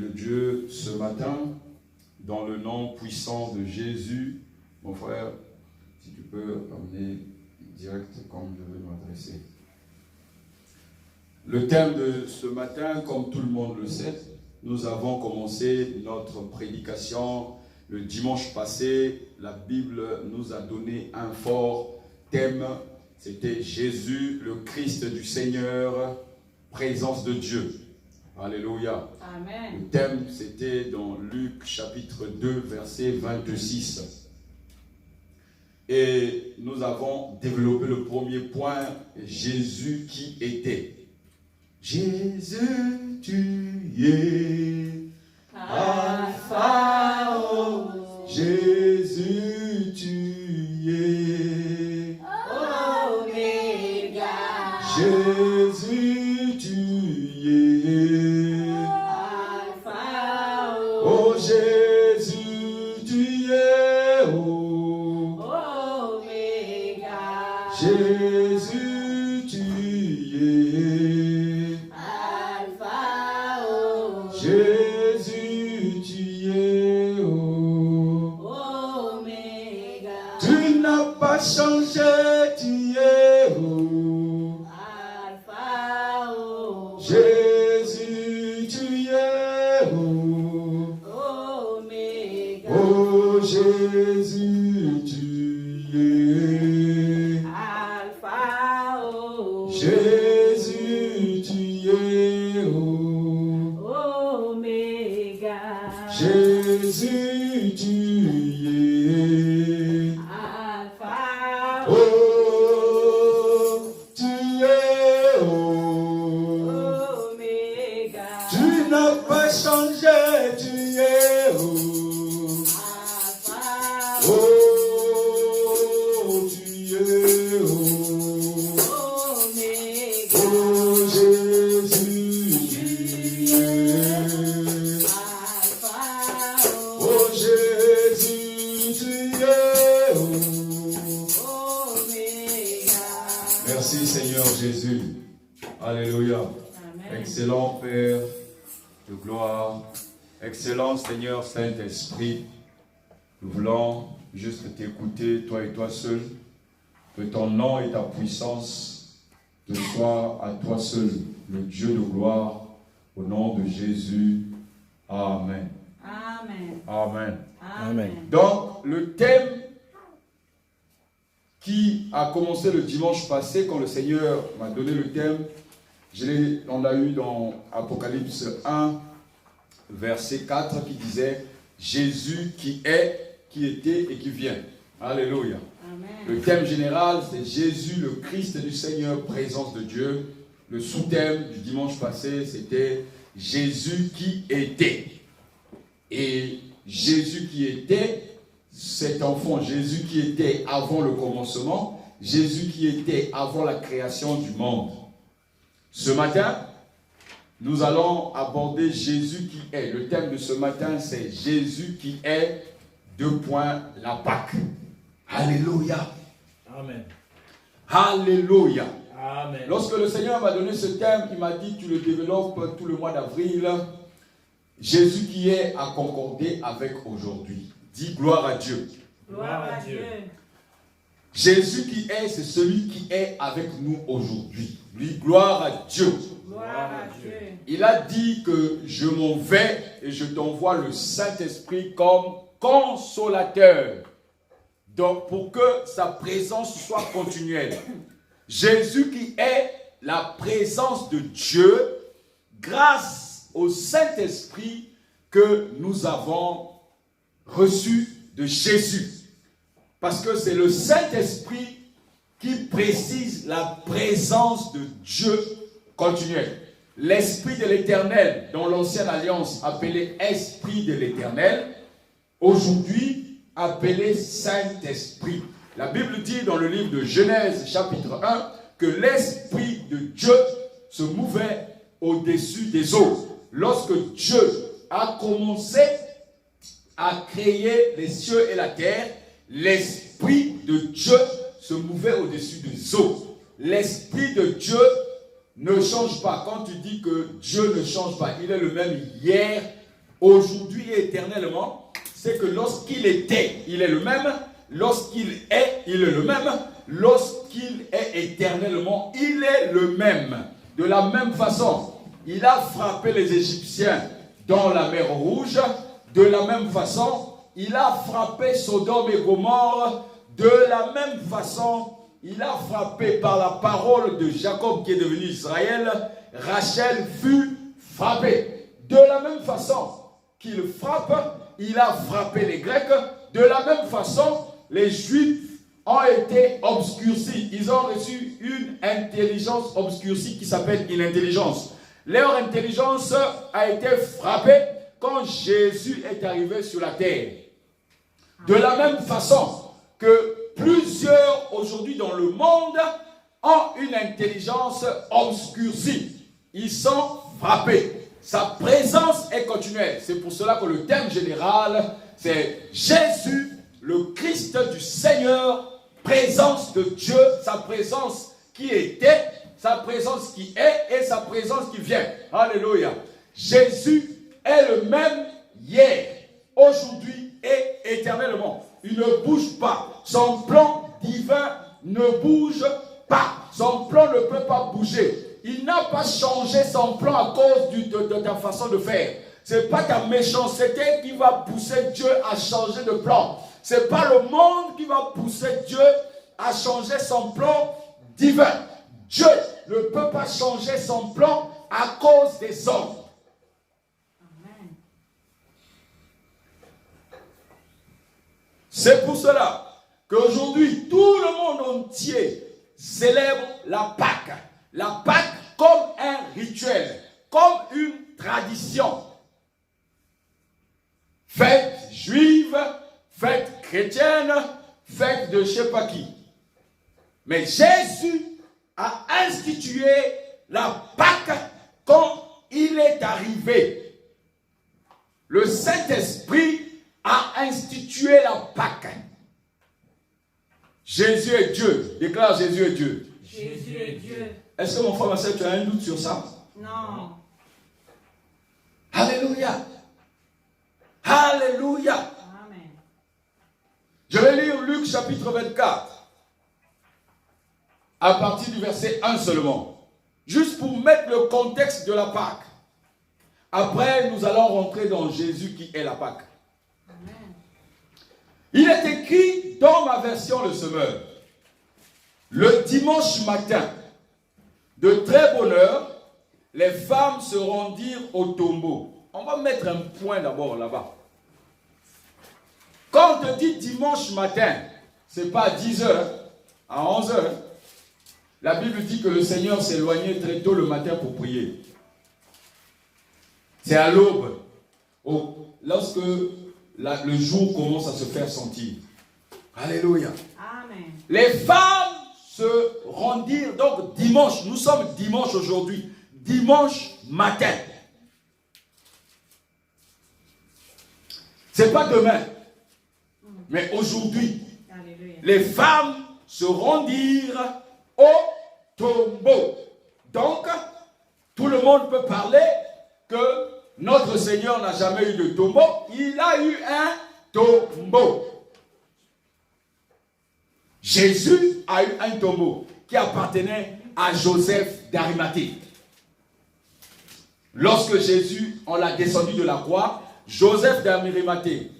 le Dieu ce matin, dans le nom puissant de Jésus. Mon frère, si tu peux amener direct comme je vais m'adresser. Le thème de ce matin, comme tout le monde le sait, nous avons commencé notre prédication le dimanche passé. La Bible nous a donné un fort thème. C'était Jésus, le Christ du Seigneur, présence de Dieu. Alléluia. Amen. Le thème, c'était dans Luc chapitre 2, verset 26. Et nous avons développé le premier point, Jésus qui était. Jésus, tu es Alpha, Jésus, tu es Oméga. Jésus, tu es Alpha. oh Jésus, tu es oh Oméga. Jésus, tu es Alpha. Jésus, tu es oh. Oméga. Tu n'as pas changé, tu es oh. Alpha. Jésus, tu es oh. Oméga. Oh Jésus, tu es. Alpha. Jésus, tu es oh. Oméga. Jésus, tu es. Alpha. Oh, tu es oh. Oméga. Tu n'as pas changé, tu es oh. Alpha. Oh, tu es oh. Oméga. Oh Jésus, tu es. Alpha. Oh Jésus, tu es oh. Oméga. Merci Seigneur Jésus. Alléluia. Amen. Excellent Père de gloire. Excellent Seigneur Saint-Esprit. Nous voulons juste t'écouter, toi et toi seul. Que ton nom et ta puissance te soient à toi seul, le Dieu de gloire, au nom de Jésus. Amen. Amen. Amen. Amen. Donc, le thème qui a commencé le dimanche passé, quand le Seigneur m'a donné le thème, on l'a eu dans Apocalypse 1, verset 4, qui disait « Jésus qui est, qui était et qui vient ». Alléluia. Amen. Le thème général, c'est Jésus, le Christ du Seigneur, présence de Dieu. Le sous-thème du dimanche passé, c'était Jésus qui était. Et Jésus qui était, cet enfant, Jésus qui était avant le commencement, Jésus qui était avant la création du monde. Ce matin, nous allons aborder Jésus qui est. Le thème de ce matin, c'est Jésus qui est, la Pâque. Alléluia. Amen. Alléluia. Amen. Lorsque le Seigneur m'a donné ce thème, il m'a dit, tu le développes tout le mois d'avril. Jésus qui est à concorder avec aujourd'hui. Dis gloire à Dieu. Gloire à Dieu. Jésus qui est, c'est celui qui est avec nous aujourd'hui. Dis gloire à Dieu. Gloire à Dieu. Il a dit que je m'en vais et je t'envoie le Saint-Esprit comme consolateur. Donc pour que sa présence soit continuelle. Jésus qui est la présence de Dieu grâce au Saint-Esprit que nous avons reçu de Jésus. Parce que c'est le Saint-Esprit qui précise la présence de Dieu continuelle. L'Esprit de l'Éternel, dans l'Ancienne Alliance appelé Esprit de l'Éternel, aujourd'hui appelé Saint-Esprit. La Bible dit dans le livre de Genèse chapitre 1 que l'Esprit de Dieu se mouvait au-dessus des eaux. Lorsque Dieu a commencé à créer les cieux et la terre, l'Esprit de Dieu se mouvait au-dessus des eaux. L'Esprit de Dieu ne change pas. Quand tu dis que Dieu ne change pas, il est le même hier, aujourd'hui et éternellement, c'est que lorsqu'il était, il est le même. Lorsqu'il est, il est le même. Lorsqu'il est éternellement, il est le même. De la même façon, il a frappé les Égyptiens dans la mer Rouge. De la même façon, il a frappé Sodome et Gomorrhe. De la même façon, il a frappé par la parole de Jacob qui est devenu Israël. Rachel fut frappée. De la même façon qu'il frappe, il a frappé les Grecs. De la même façon, les Juifs ont été obscurcis. Ils ont reçu une intelligence obscurcie qui s'appelle une intelligence. Leur intelligence a été frappée quand Jésus est arrivé sur la terre. De la même façon que plusieurs aujourd'hui dans le monde ont une intelligence obscurcie. Ils sont frappés. Sa présence est continuelle. C'est pour cela que le thème général, c'est Jésus, le Christ du Seigneur, présence de Dieu, sa présence qui était, sa présence qui est et sa présence qui vient. Alléluia. Jésus est le même hier, aujourd'hui et éternellement. Il ne bouge pas. Son plan divin ne bouge pas. Son plan ne peut pas bouger. Il n'a pas changé son plan à cause de ta façon de faire. Ce n'est pas ta méchanceté qui va pousser Dieu à changer de plan. Ce n'est pas le monde qui va pousser Dieu à changer son plan divin. Dieu ne peut pas changer son plan à cause des hommes. Amen. C'est pour cela qu'aujourd'hui, tout le monde entier célèbre la Pâque. La Pâque comme un rituel, comme une tradition. Fête juive, fête chrétienne, fête de je ne sais pas qui. Mais Jésus a institué la Pâque quand il est arrivé. Le Saint-Esprit a institué la Pâque. Jésus est Dieu. Déclare Jésus est Dieu. Jésus est Dieu. Est-ce que mon frère, ma soeur, tu as un doute sur ça? Non. Alléluia. Alléluia. Amen. Je vais lire Luc chapitre 24. À partir du verset 1 seulement. Juste pour mettre le contexte de la Pâque. Après, nous allons rentrer dans Jésus qui est la Pâque. Amen. Il est écrit dans ma version le semeur. Le dimanche matin, de très bonne heure, les femmes se rendirent au tombeau. On va mettre un point d'abord là-bas. Quand on te dit dimanche matin, ce n'est pas à 10 heures, à 11 heures. La Bible dit que le Seigneur s'éloignait très tôt le matin pour prier. C'est à l'aube, lorsque le jour commence à se faire sentir. Alléluia. Amen. Les femmes se rendirent donc dimanche. Nous sommes dimanche aujourd'hui. Dimanche matin. Ce n'est pas demain. Mais aujourd'hui. Alléluia. Les femmes se rendirent au tombeau. Donc, tout le monde peut parler que notre Seigneur n'a jamais eu de tombeau. Il a eu un tombeau. Jésus a eu un tombeau qui appartenait à Joseph d'Arimathée. Lorsque Jésus, on l'a descendu de la croix, Joseph d'Arimathée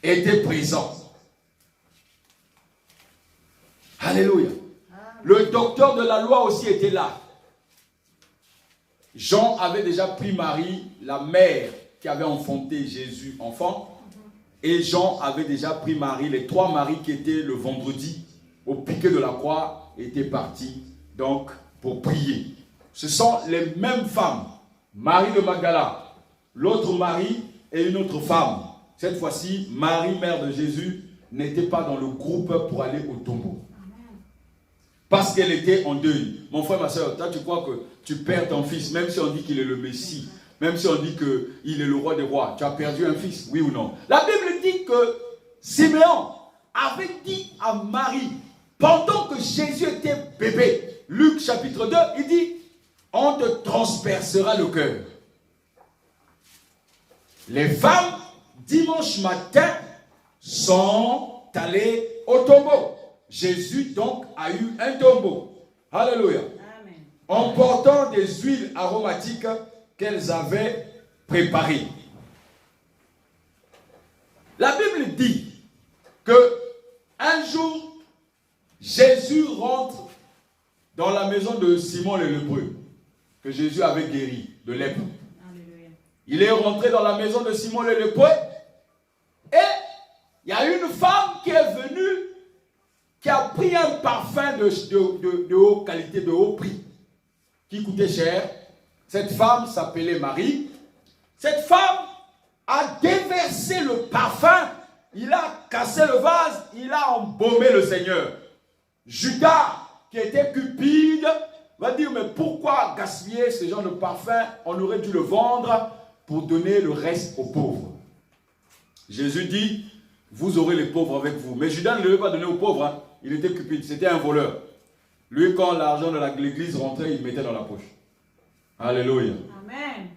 était présent. Alléluia. Le docteur de la loi aussi était là. Jean avait déjà pris Marie, la mère qui avait enfanté Jésus enfant. Et Jean avait déjà pris Marie. Les 3 maris qui étaient le vendredi au piquet de la croix étaient partis donc pour prier. Ce sont les mêmes femmes. Marie de Magdala, l'autre Marie et une autre femme. Cette fois-ci, Marie, mère de Jésus, n'était pas dans le groupe pour aller au tombeau. Parce qu'elle était en deuil. Mon frère, ma soeur, toi tu crois que tu perds ton fils, même si on dit qu'il est le Messie, même si on dit qu'il est le roi des rois, tu as perdu un fils, oui ou non? La Bible dit que Siméon avait dit à Marie, pendant que Jésus était bébé, Luc chapitre 2, il dit, on te transpercera le cœur. Les femmes, dimanche matin, sont allées au tombeau. Jésus donc a eu un tombeau. Alléluia. Amen. En portant des huiles aromatiques qu'elles avaient préparées. La Bible dit que un jour, Jésus rentre dans la maison de Simon le lépreux, que Jésus avait guéri de lèpre. Alléluia. Il est rentré dans la maison de Simon le lépreux et il y a une femme qui est venue, qui a pris un parfum de haute qualité, de haut prix, qui coûtait cher. Cette femme s'appelait Marie. Cette femme a déversé le parfum, il a cassé le vase, il a embaumé le Seigneur. Judas, qui était cupide, va dire, mais pourquoi gaspiller ce genre de parfum? On aurait dû le vendre pour donner le reste aux pauvres. Jésus dit, vous aurez les pauvres avec vous. Mais Judas ne devait pas donner aux pauvres, hein. Il était cupide, c'était un voleur. Lui, quand l'argent de l'église rentrait, il le mettait dans la poche. Alléluia. Amen.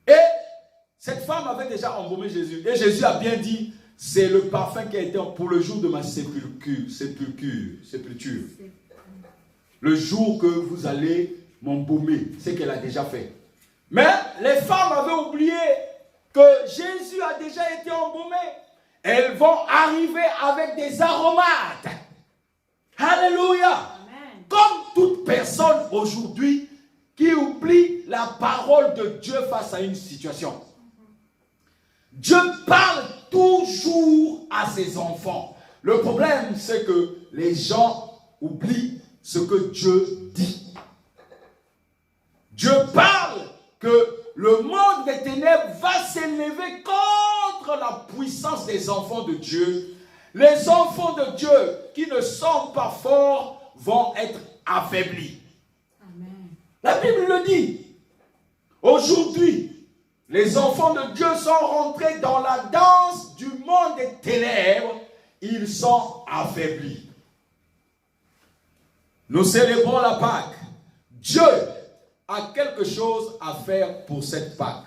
Et cette femme avait déjà embaumé Jésus. Et Jésus a bien dit, c'est le parfum qui a été pour le jour de ma sépulture. Le jour que vous allez m'embaumer, c'est qu'elle a déjà fait. Mais les femmes avaient oublié que Jésus a déjà été embaumé. Elles vont arriver avec des aromates. Alléluia. Amen. Comme toute personne aujourd'hui qui oublie la parole de Dieu face à une situation. Dieu parle toujours à ses enfants. Le problème, c'est que les gens oublient ce que Dieu dit. Dieu parle que le monde des ténèbres va s'élever contre la puissance des enfants de Dieu. Les enfants de Dieu qui ne sont pas forts vont être affaiblis. Amen. La Bible le dit. Aujourd'hui, les enfants de Dieu sont rentrés dans la danse du monde des ténèbres. Ils sont affaiblis. Nous célébrons la Pâque. Dieu a quelque chose à faire pour cette Pâque.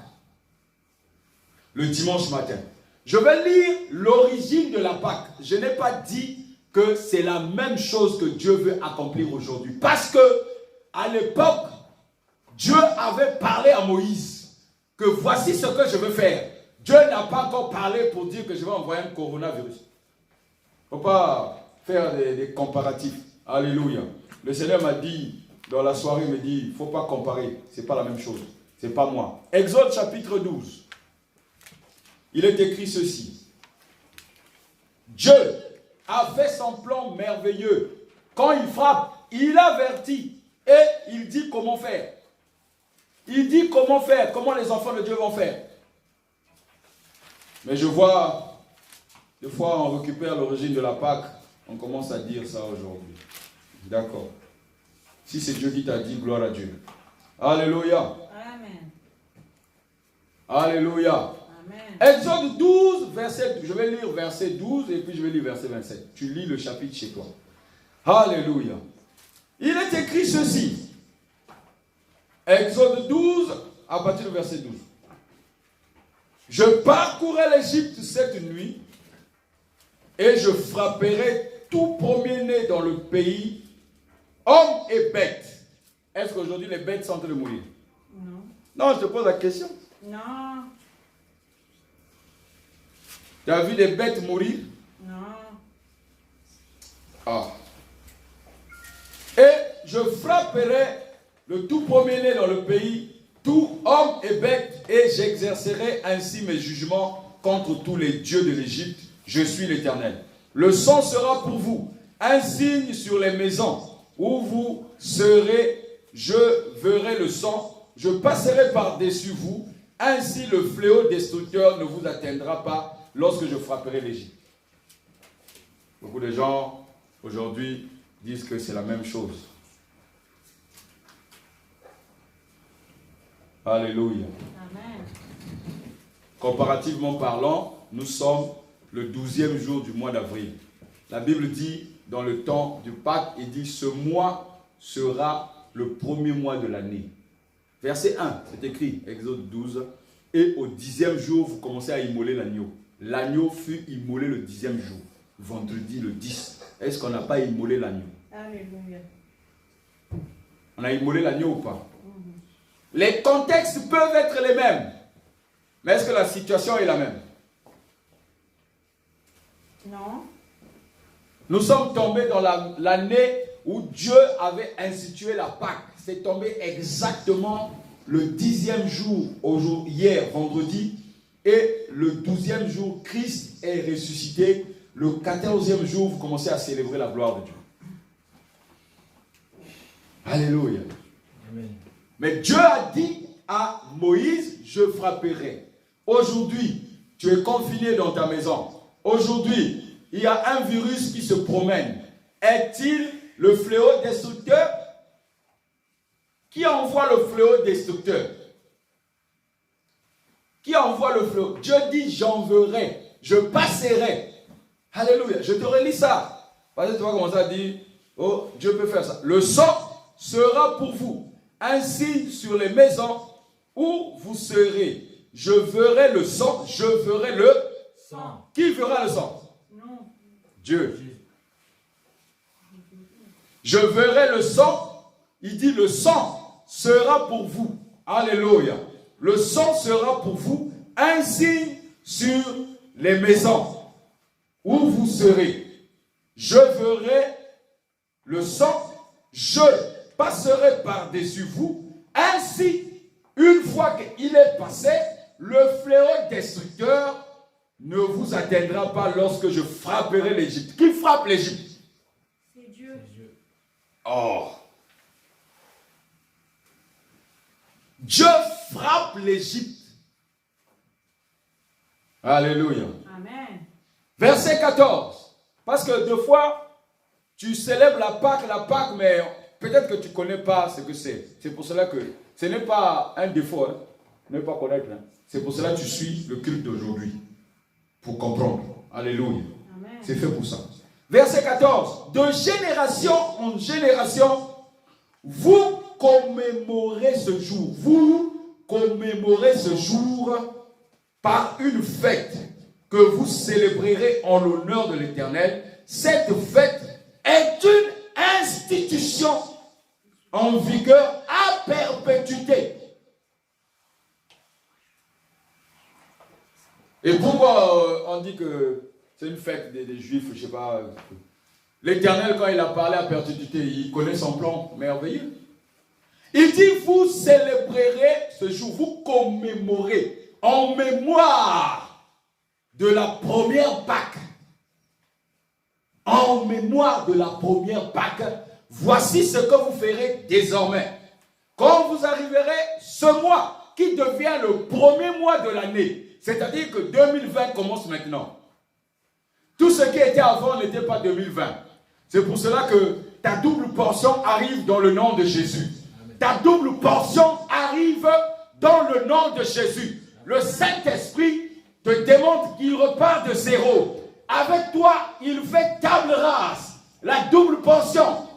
Le dimanche matin. Je vais lire l'origine de la Pâque. Je n'ai pas dit que c'est la même chose que Dieu veut accomplir aujourd'hui. Parce que, à l'époque, Dieu avait parlé à Moïse que voici ce que je veux faire. Dieu n'a pas encore parlé pour dire que je vais envoyer un coronavirus. Il ne faut pas faire des comparatifs. Alléluia. Le Seigneur m'a dit, dans la soirée, il me dit, il ne faut pas comparer. Ce n'est pas la même chose. Ce n'est pas moi. Exode chapitre 12. Il est écrit ceci. Dieu a fait son plan merveilleux. Quand il frappe, il avertit et il dit comment faire. Il dit comment faire, comment les enfants de Dieu vont faire. Mais je vois, des fois on récupère l'origine de la Pâque, on commence à dire ça aujourd'hui. D'accord. Si c'est Dieu qui t'a dit, gloire à Dieu. Alléluia. Amen. Alléluia. Amen. Exode 12, verset, je vais lire verset 12 et puis je vais lire verset 27. Tu lis le chapitre chez toi. Alléluia. Il est écrit ceci. Exode 12, à partir du verset 12. Je parcourrai l'Égypte cette nuit et je frapperai tout premier-né dans le pays, hommes et bêtes. Est-ce qu'aujourd'hui les bêtes sont en train de mourir? Non. Non, je te pose la question. Non. Tu as vu des bêtes mourir? Non. Ah. Et je frapperai le tout premier-né dans le pays, tout homme et bête, et j'exercerai ainsi mes jugements contre tous les dieux de l'Égypte. Je suis l'Éternel. Le sang sera pour vous un signe sur les maisons où vous serez. Je verrai le sang, je passerai par-dessus vous. Ainsi le fléau destructeur ne vous atteindra pas lorsque je frapperai l'Égypte. Beaucoup de gens aujourd'hui disent que c'est la même chose. Alléluia. Amen. Comparativement parlant, nous sommes le 12e jour du mois d'avril. La Bible dit, dans le temps du Pâques, il dit, ce mois sera le premier mois de l'année. Verset 1, c'est écrit, Exode 12, Et au 10e jour, vous commencez à immoler l'agneau. L'agneau fut immolé le 10e jour, vendredi le 10. Est-ce qu'on n'a pas immolé l'agneau? Alléluia. On a immolé l'agneau ou pas? Les contextes peuvent être les mêmes. Mais est-ce que la situation est la même? Non. Nous sommes tombés dans l'année où Dieu avait institué la Pâque. C'est tombé exactement le 10e jour, hier, vendredi. Et le 12e jour, Christ est ressuscité. Le 14e jour, vous commencez à célébrer la gloire de Dieu. Alléluia. Amen. Mais Dieu a dit à Moïse, je frapperai. Aujourd'hui, tu es confiné dans ta maison. Aujourd'hui, il y a un virus qui se promène. Est-il le fléau destructeur? Qui envoie le fléau destructeur? Qui envoie le fléau? Dieu dit, j'enverrai, je passerai. Alléluia. Je te relis ça. Parce que tu vas commencer à dire, oh, Dieu peut faire ça. Le sang sera pour vous un signe sur les maisons où vous serez. Je verrai le sang, je verrai le Sang. Qui verra le sang? Non. Dieu. Je verrai le sang. Il dit le sang sera pour vous. Alléluia. Le sang sera pour vous un signe sur les maisons où vous serez. Je verrai le sang, je passerai par-dessus vous. Ainsi, une fois qu'il est passé, le fléau destructeur ne vous atteindra pas lorsque je frapperai l'Égypte. Qui frappe l'Égypte? C'est Dieu. Oh. Dieu frappe l'Égypte. Alléluia. Amen. Verset 14. Parce que deux fois, tu célèbres la Pâque, mais peut-être que tu ne connais pas ce que c'est. C'est pour cela que ce n'est pas un défaut, hein, ne pas connaître. Hein. C'est pour cela que tu suis le culte d'aujourd'hui. Pour comprendre. Alléluia. Amen. C'est fait pour ça. Verset 14. De génération en génération, vous commémorez ce jour. Vous commémorez ce jour par une fête que vous célébrerez en l'honneur de l'Éternel. Cette fête est une institution en vigueur à perpétuité. Et pourquoi on dit que c'est une fête des Juifs, je ne sais pas. L'Éternel, quand il a parlé à perpétuité, il connaît son plan merveilleux. Il dit, vous célébrerez ce jour, vous commémorez en mémoire de la première Pâque. En mémoire de la première Pâque, voici ce que vous ferez désormais. Quand vous arriverez ce mois, qui devient le premier mois de l'année, c'est-à-dire que 2020 commence maintenant. Tout ce qui était avant n'était pas 2020. C'est pour cela que ta double portion arrive dans le nom de Jésus. Ta double portion arrive dans le nom de Jésus. Le Saint-Esprit te démontre qu'il repart de zéro. Avec toi, il fait table rase. La double portion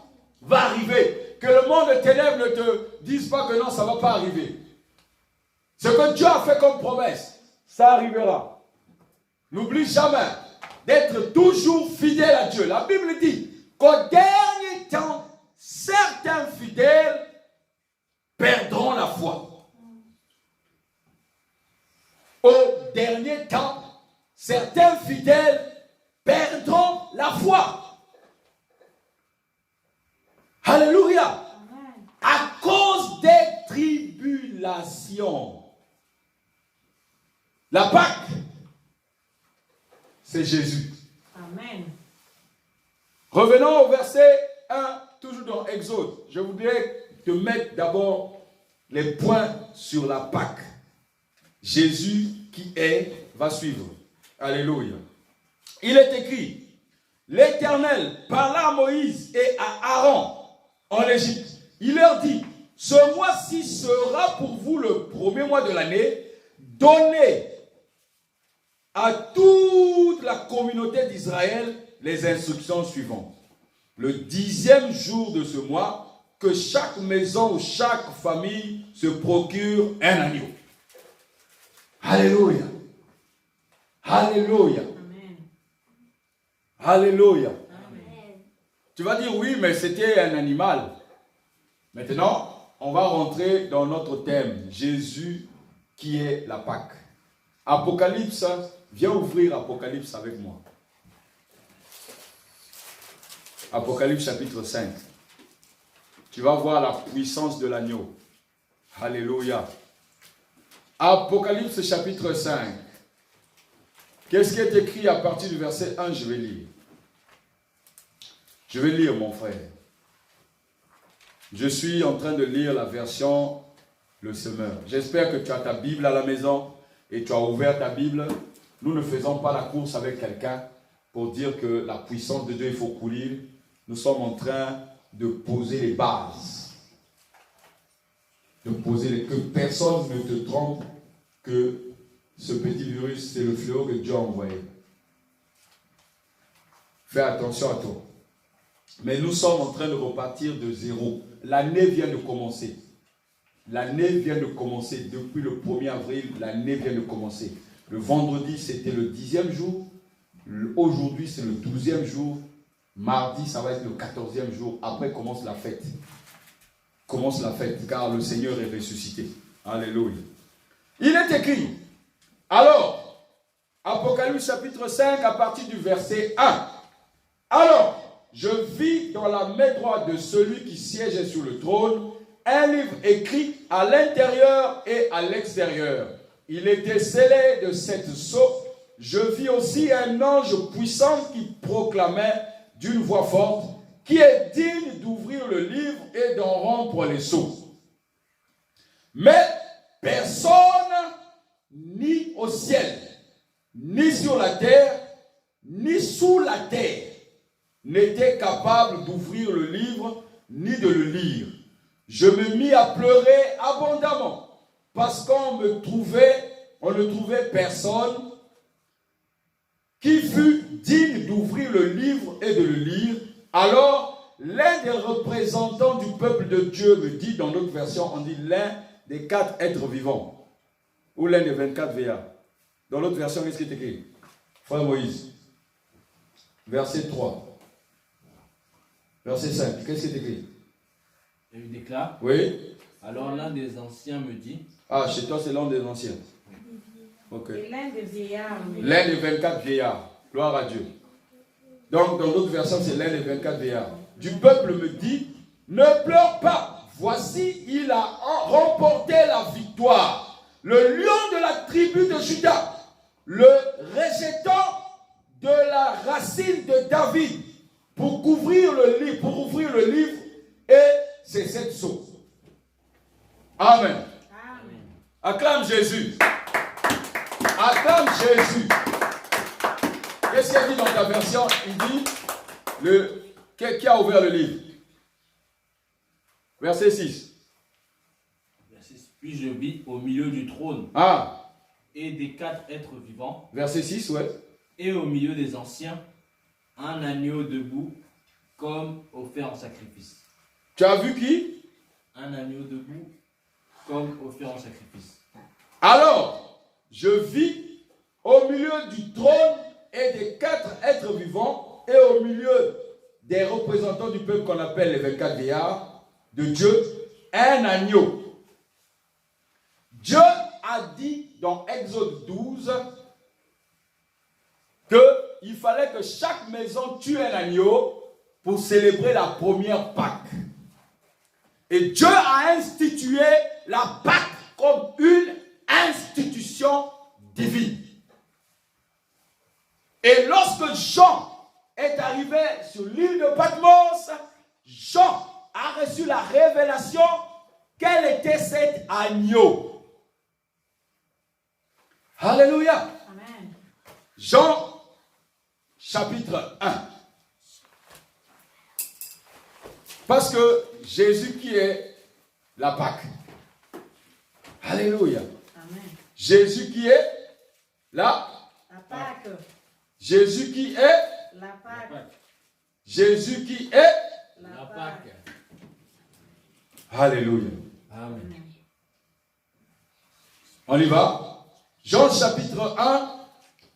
va arriver. Que le monde des ténèbres ne te dise pas que non, ça ne va pas arriver. Ce que Dieu a fait comme promesse, ça arrivera. N'oublie jamais d'être toujours fidèle à Dieu. La Bible dit qu'au dernier temps, certains fidèles perdront la foi. Au dernier temps, certains fidèles perdront la foi. Alléluia. Amen. À cause des tribulations. La Pâque, c'est Jésus. Amen. Revenons au verset 1, toujours dans Exode. Je voudrais te mettre d'abord les points sur la Pâque. Jésus qui va suivre. Alléluia. Il est écrit, l'Éternel parla à Moïse et à Aaron en Égypte. Il leur dit, ce mois-ci sera pour vous le premier mois de l'année. Donnez à toute la communauté d'Israël les instructions suivantes. Le 10e jour de ce mois, que chaque maison ou chaque famille se procure un agneau. Alléluia. Alléluia. Amen. Alléluia. Amen. Tu vas dire oui, mais c'était un animal. Maintenant, on va rentrer dans notre thème. Jésus qui est la Pâque. Apocalypse, viens ouvrir Apocalypse avec moi. Apocalypse chapitre 5. Tu vas voir la puissance de l'agneau. Alléluia. Apocalypse chapitre 5. Qu'est-ce qui est écrit à partir du verset 1? Je vais lire. Je vais lire, mon frère. Je suis en train de lire la version Le Semeur. J'espère que tu as ta Bible à la maison et tu as ouvert ta Bible. Nous ne faisons pas la course avec quelqu'un pour dire que la puissance de Dieu, il faut courir. Nous sommes en train de poser les bases. Que personne ne te trompe que ce petit virus, c'est le fléau que Dieu a envoyé. Fais attention à toi. Mais nous sommes en train de repartir de zéro. L'année vient de commencer. L'année vient de commencer. Depuis le 1er avril, l'année vient de commencer. Le vendredi, c'était le 10e jour. Aujourd'hui, c'est le 12e jour. Mardi, ça va être le 14e jour. Après, commence la fête. Commence la fête, car le Seigneur est ressuscité. Alléluia. Il est écrit. Alors, Apocalypse chapitre 5, à partir du verset 1. Alors, je vis dans la main droite de celui qui siège sur le trône un livre écrit à l'intérieur et à l'extérieur. Il était scellé de 7 sceaux. Je vis aussi un ange puissant qui proclamait d'une voix forte, qui est digne d'ouvrir le livre et d'en rompre les sceaux. Mais personne, ni au ciel, ni sur la terre, ni sous la terre, n'était capable d'ouvrir le livre, ni de le lire. Je me mis à pleurer abondamment, parce qu'on ne trouvait personne qui fût digne d'ouvrir le livre et de le lire. Alors, l'un des représentants du peuple de Dieu me dit, dans notre version, on dit l'un des 4 êtres vivants, ou l'un des 24 veillards. Dans l'autre version, qu'est-ce qui est écrit? Frère Moïse, verset 3. Verset 5, qu'est-ce qui est écrit? Et il déclare. Oui. Alors l'un des anciens me dit. Ah, chez toi, c'est l'un des anciens. Ok. Et l'un des vieillards. L'un des 24 vieillards. Gloire à Dieu. Donc, dans d'autres versions, c'est l'un des 24 vieillards. Du peuple me dit, ne pleure pas. Voici, il a remporté la victoire. Le lion de la tribu de Juda, le rejetant de la racine de David, pour ouvrir le livre et ses 7 sceaux. Amen. Amen. Acclame Jésus. Acclame Jésus. Qu'est-ce qu'il dit dans ta version? Il dit, qui a ouvert le livre? Verset 6. Verset 6. Puis je vis au milieu du trône. Ah. Et des 4 êtres vivants. Verset 6, ouais. Et au milieu des anciens, un agneau debout, comme offert en sacrifice. Tu as vu qui? Un agneau debout, comme offert en sacrifice. Alors, je vis au milieu du trône et des 4 êtres vivants et au milieu des représentants du peuple qu'on appelle les 24 vieillards de Dieu, un agneau. Dieu a dit dans Exode 12 qu'il fallait que chaque maison tue un agneau pour célébrer la première Pâque. Et Dieu a institué la Pâque comme une institution divine. Et lorsque Jean est arrivé sur l'île de Patmos, Jean a reçu la révélation quel était cet agneau. Alléluia. Amen. Jean chapitre 1. Parce que Jésus qui est la Pâque. Alléluia. Amen. Jésus qui est la Pâque. Jésus qui est La Pâque. Jésus qui est La Pâque. Alléluia. Amen. On y va. Jean chapitre 1,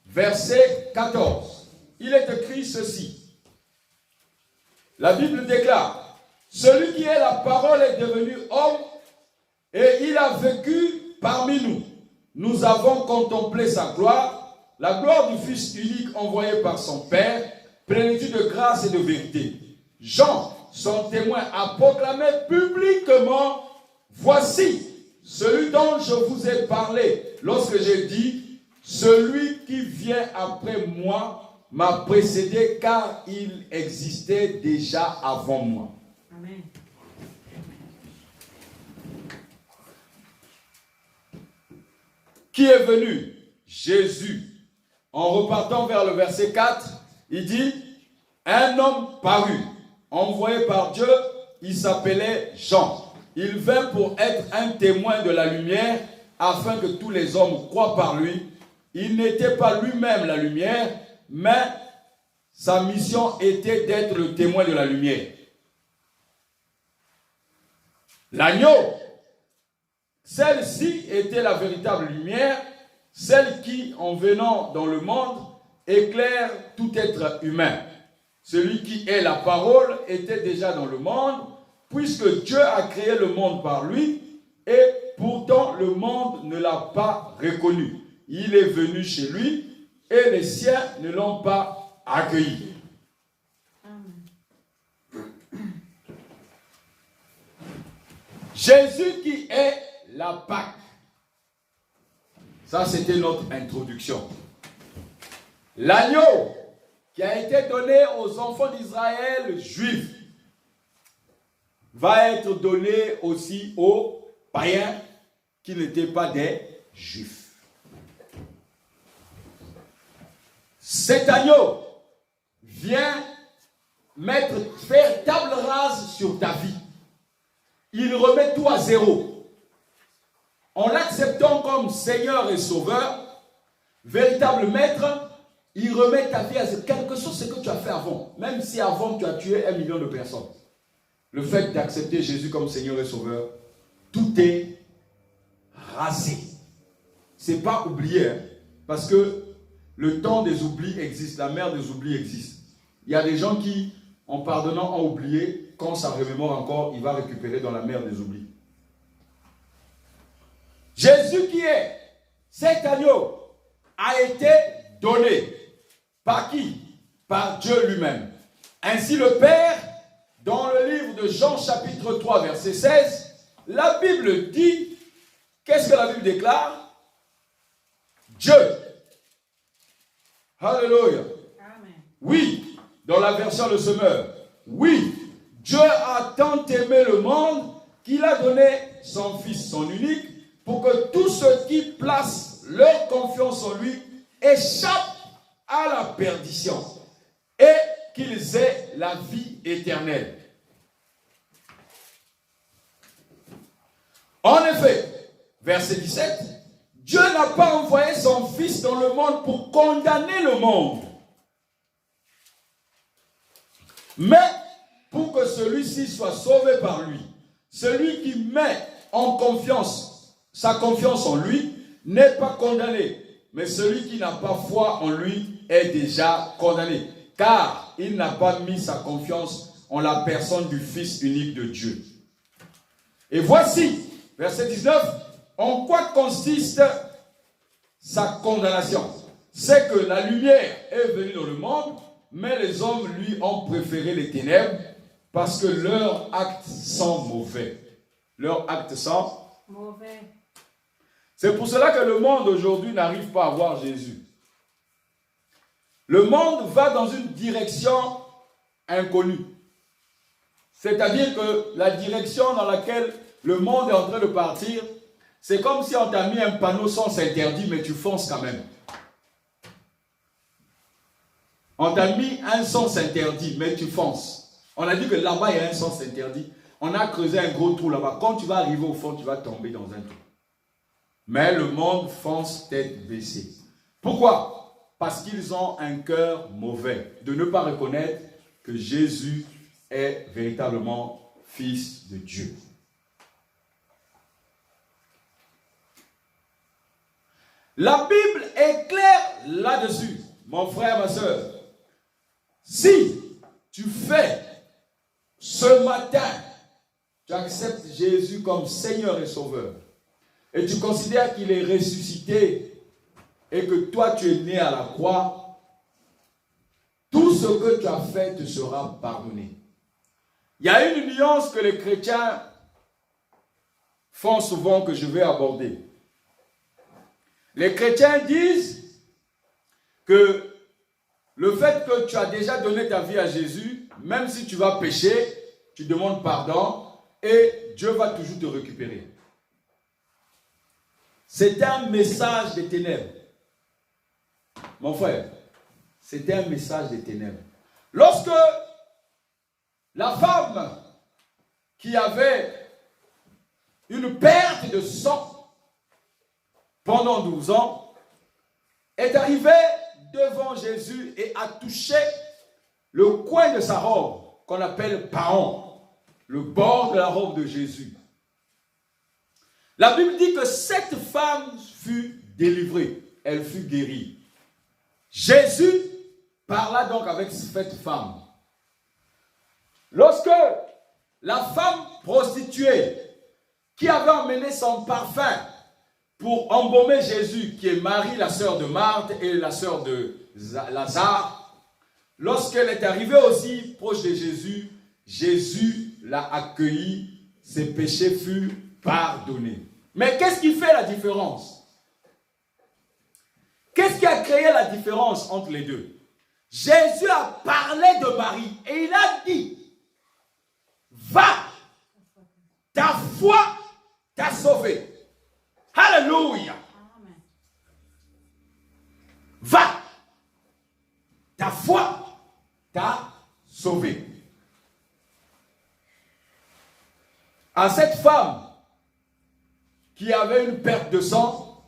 verset 14. Il est écrit ceci. La Bible déclare, celui qui est la parole est devenu homme et il a vécu parmi nous. Nous avons contemplé sa gloire, la gloire du Fils unique envoyé par son Père, plénitude de grâce et de vérité. Jean, son témoin, a proclamé publiquement, voici celui dont je vous ai parlé lorsque j'ai dit, celui qui vient après moi m'a précédé car il existait déjà avant moi. Amen. Qui est venu? Jésus. En repartant vers le verset 4, il dit, un homme parut, envoyé par Dieu, il s'appelait Jean. Il vint pour être un témoin de la lumière, afin que tous les hommes croient par lui. Il n'était pas lui-même la lumière, mais sa mission était d'être le témoin de la lumière. L'agneau, celle-ci était la véritable lumière, celle qui, en venant dans le monde, éclaire tout être humain. Celui qui est la parole était déjà dans le monde, puisque Dieu a créé le monde par lui, et pourtant le monde ne l'a pas reconnu. Il est venu chez lui, et les siens ne l'ont pas accueilli. Jésus qui est la Pâque. Ça, c'était notre introduction. L'agneau qui a été donné aux enfants d'Israël juifs va être donné aussi aux païens qui n'étaient pas des juifs. Cet agneau vient faire table rase sur ta vie. Il remet tout à zéro. En l'acceptant comme Seigneur et Sauveur, véritable maître, il remet ta vie à zéro. Quelque chose ce que tu as fait avant. Même si avant tu as tué 1 million de personnes. Le fait d'accepter Jésus comme Seigneur et Sauveur, tout est rasé. C'est pas oublié, hein, parce que le temps des oublis existe, la mer des oublis existe. Il y a des gens qui, en pardonnant, ont oublié. Quand ça remémore encore, il va récupérer dans la mer des oublis. Jésus qui est cet agneau a été donné. Par qui? Par Dieu lui-même. Ainsi le Père, dans le livre de Jean chapitre 3 verset 16, la Bible dit, qu'est-ce que la Bible déclare? Dieu. Alléluia. Amen. Oui, dans la version Le Semeur. Oui, Dieu a tant aimé le monde qu'il a donné son Fils, son unique, pour que tous ceux qui placent leur confiance en lui échappent à la perdition et qu'ils aient la vie éternelle. En effet, verset 17, Dieu n'a pas envoyé son Fils dans le monde pour condamner le monde, mais pour que celui-ci soit sauvé par lui. Celui qui met en confiance, sa confiance en lui, n'est pas condamné. Mais celui qui n'a pas foi en lui est déjà condamné. Car il n'a pas mis sa confiance en la personne du Fils unique de Dieu. Et voici, verset 19, en quoi consiste sa condamnation? C'est que la lumière est venue dans le monde, mais les hommes lui ont préféré les ténèbres parce que leurs actes sont mauvais. Leurs actes sont Mauvais. C'est pour cela que le monde aujourd'hui n'arrive pas à voir Jésus. Le monde va dans une direction inconnue. C'est-à-dire que la direction dans laquelle le monde est en train de partir, c'est comme si on t'a mis un panneau sens interdit, mais tu fonces quand même. On t'a mis un sens interdit, mais tu fonces. On a dit que là-bas, il y a un sens interdit. On a creusé un gros trou là-bas. Quand tu vas arriver au fond, tu vas tomber dans un trou. Mais le monde fonce tête baissée. Pourquoi? Parce qu'ils ont un cœur mauvais, de ne pas reconnaître que Jésus est véritablement Fils de Dieu. La Bible est claire là-dessus, mon frère, ma soeur. Si tu fais ce matin, tu acceptes Jésus comme Seigneur et Sauveur, et tu considères qu'il est ressuscité, et que toi tu es né à la croix, tout ce que tu as fait te sera pardonné. Il y a une nuance que les chrétiens font souvent que je vais aborder. Les chrétiens disent que le fait que tu as déjà donné ta vie à Jésus, même si tu vas pécher, tu demandes pardon et Dieu va toujours te récupérer. C'est un message des ténèbres. Mon frère, c'est un message des ténèbres. Lorsque la femme qui avait une perte de sang pendant 12 ans est arrivée devant Jésus et a touché le coin de sa robe qu'on appelle paon, le bord de la robe de Jésus. La Bible dit que cette femme fut délivrée, elle fut guérie. Jésus parla donc avec cette femme. Lorsque la femme prostituée qui avait emmené son parfum pour embaumer Jésus, qui est Marie, la sœur de Marthe et la sœur de Lazare, lorsqu'elle est arrivée aussi proche de Jésus, Jésus l'a accueillie, ses péchés furent pardonnés. Mais qu'est-ce qui fait la différence? Qu'est-ce qui a créé la différence entre les deux? Jésus a parlé de Marie et il a dit, va, ta foi t'a sauvé. Alléluia. Amen. Va, ta foi t'a sauvé. À cette femme qui avait une perte de sang,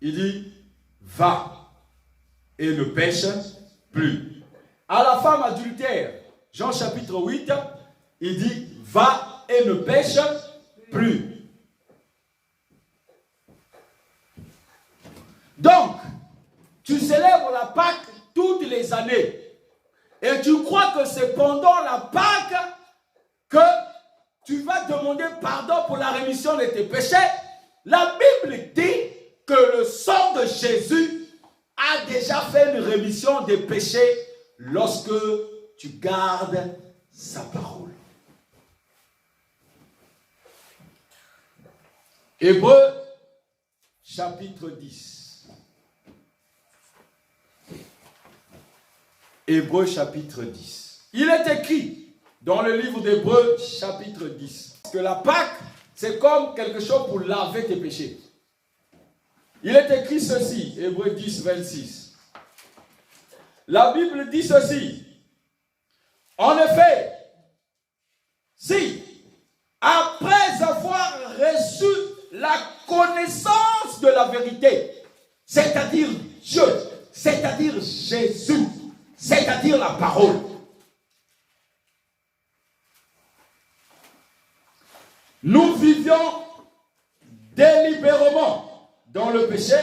il dit, va et ne pêche plus. À la femme adultère, Jean chapitre 8, il dit, va et ne pêche plus. Donc, tu célèbres la Pâque toutes les années. Et tu crois que c'est pendant la Pâque que tu vas demander pardon pour la rémission de tes péchés. La Bible dit que le sang de Jésus a déjà fait une rémission des péchés lorsque tu gardes sa parole. Hébreux chapitre 10. Hébreux chapitre 10. Il est écrit dans le livre d'Hébreux chapitre 10 que la Pâque, c'est comme quelque chose pour laver tes péchés. Il est écrit ceci, Hébreux 10, 26. La Bible dit ceci. En effet, si, après avoir reçu la connaissance de la vérité, c'est-à-dire Dieu, c'est-à-dire Jésus, c'est-à-dire la parole, nous vivions délibérément dans le péché,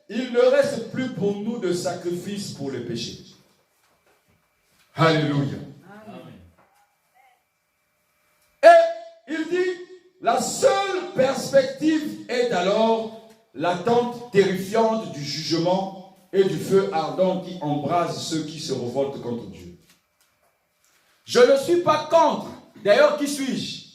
il ne reste plus pour nous de sacrifice pour le péché. Alléluia. Amen. Et il dit, la seule perspective est alors l'attente terrifiante du jugement et du feu ardent qui embrase ceux qui se révoltent contre Dieu. Je ne suis pas contre. D'ailleurs, qui suis-je?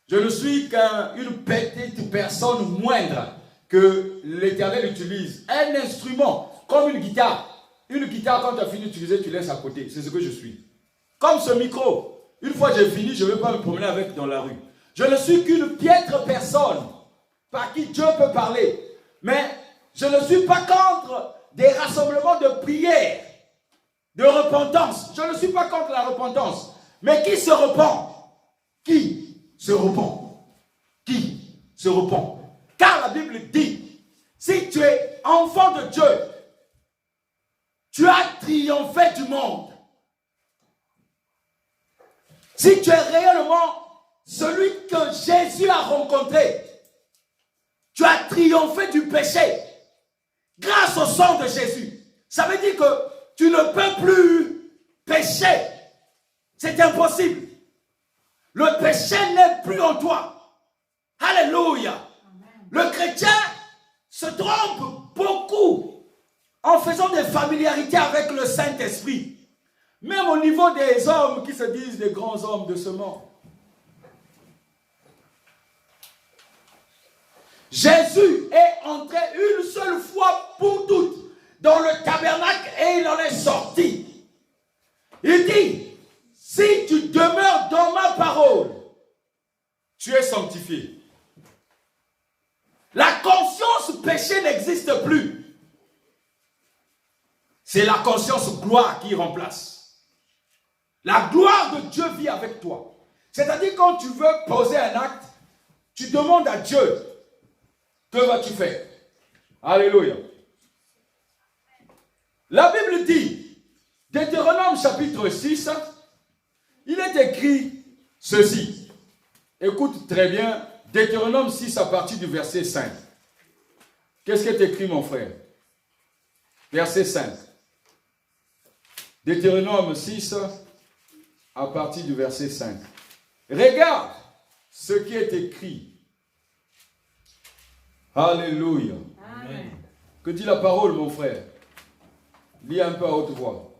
Je ne suis qu'une petite personne moindre que l'Éternel utilise. Un instrument, comme une guitare. Une guitare, quand tu as fini d'utiliser, tu laisses à côté. C'est ce que je suis. Comme ce micro. Une fois que j'ai fini, je ne vais pas me promener avec dans la rue. Je ne suis qu'une piètre personne par qui Dieu peut parler. Mais je ne suis pas contre des rassemblements de prière, de repentance. Je ne suis pas contre la repentance. Mais qui se repent? Qui se repent? Qui se repent? Car la Bible dit, si tu es enfant de Dieu, tu as triomphé du monde. Si tu es réellement celui que Jésus a rencontré, tu as triomphé du péché. grâce au sang de Jésus. Ça veut dire que tu ne peux plus pécher. C'est impossible. Le péché n'est plus en toi. Alléluia. Le chrétien se trompe beaucoup en faisant des familiarités avec le Saint-Esprit. Même au niveau des hommes qui se disent des grands hommes de ce monde. Jésus est entré une seule fois pour toutes dans le tabernacle et il en est sorti. Il dit, si tu demeures dans ma parole, tu es sanctifié. La conscience péché n'existe plus. C'est la conscience gloire qui remplace. La gloire de Dieu vit avec toi. C'est-à-dire quand tu veux poser un acte, tu demandes à Dieu, que vas-tu faire? Alléluia. La Bible dit, Deutéronome chapitre 6, il est écrit ceci. Écoute très bien, Deutéronome 6 à partir du verset 5. Qu'est-ce qui est écrit, mon frère? Verset 5. Deutéronome 6 à partir du verset 5. Regarde ce qui est écrit. Alléluia. Amen. Que dit la parole, mon frère? Lis un peu à haute voix.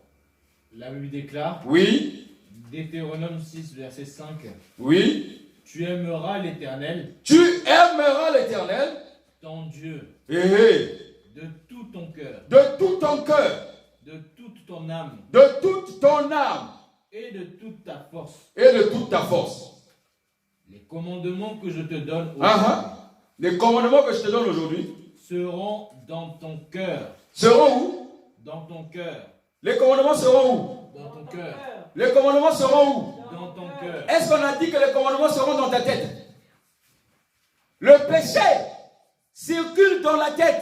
La Bible déclare, Oui. Deutéronome 6, verset 5. Oui. Tu aimeras l'Éternel, Tu aimeras l'Éternel. ton Dieu, De de tout ton cœur, tout ton cœur. de toute ton âme De toute ton âme. et de toute ta force. Et de toute ta force. Les commandements que je te donne Uh-huh. Les commandements que je te donne aujourd'hui seront dans ton cœur. seront où? Dans ton cœur. Les commandements seront où? Dans ton cœur. Les commandements seront où? Dans ton cœur. Est-ce qu'on a dit que les commandements seront dans ta tête? Le péché circule dans la tête.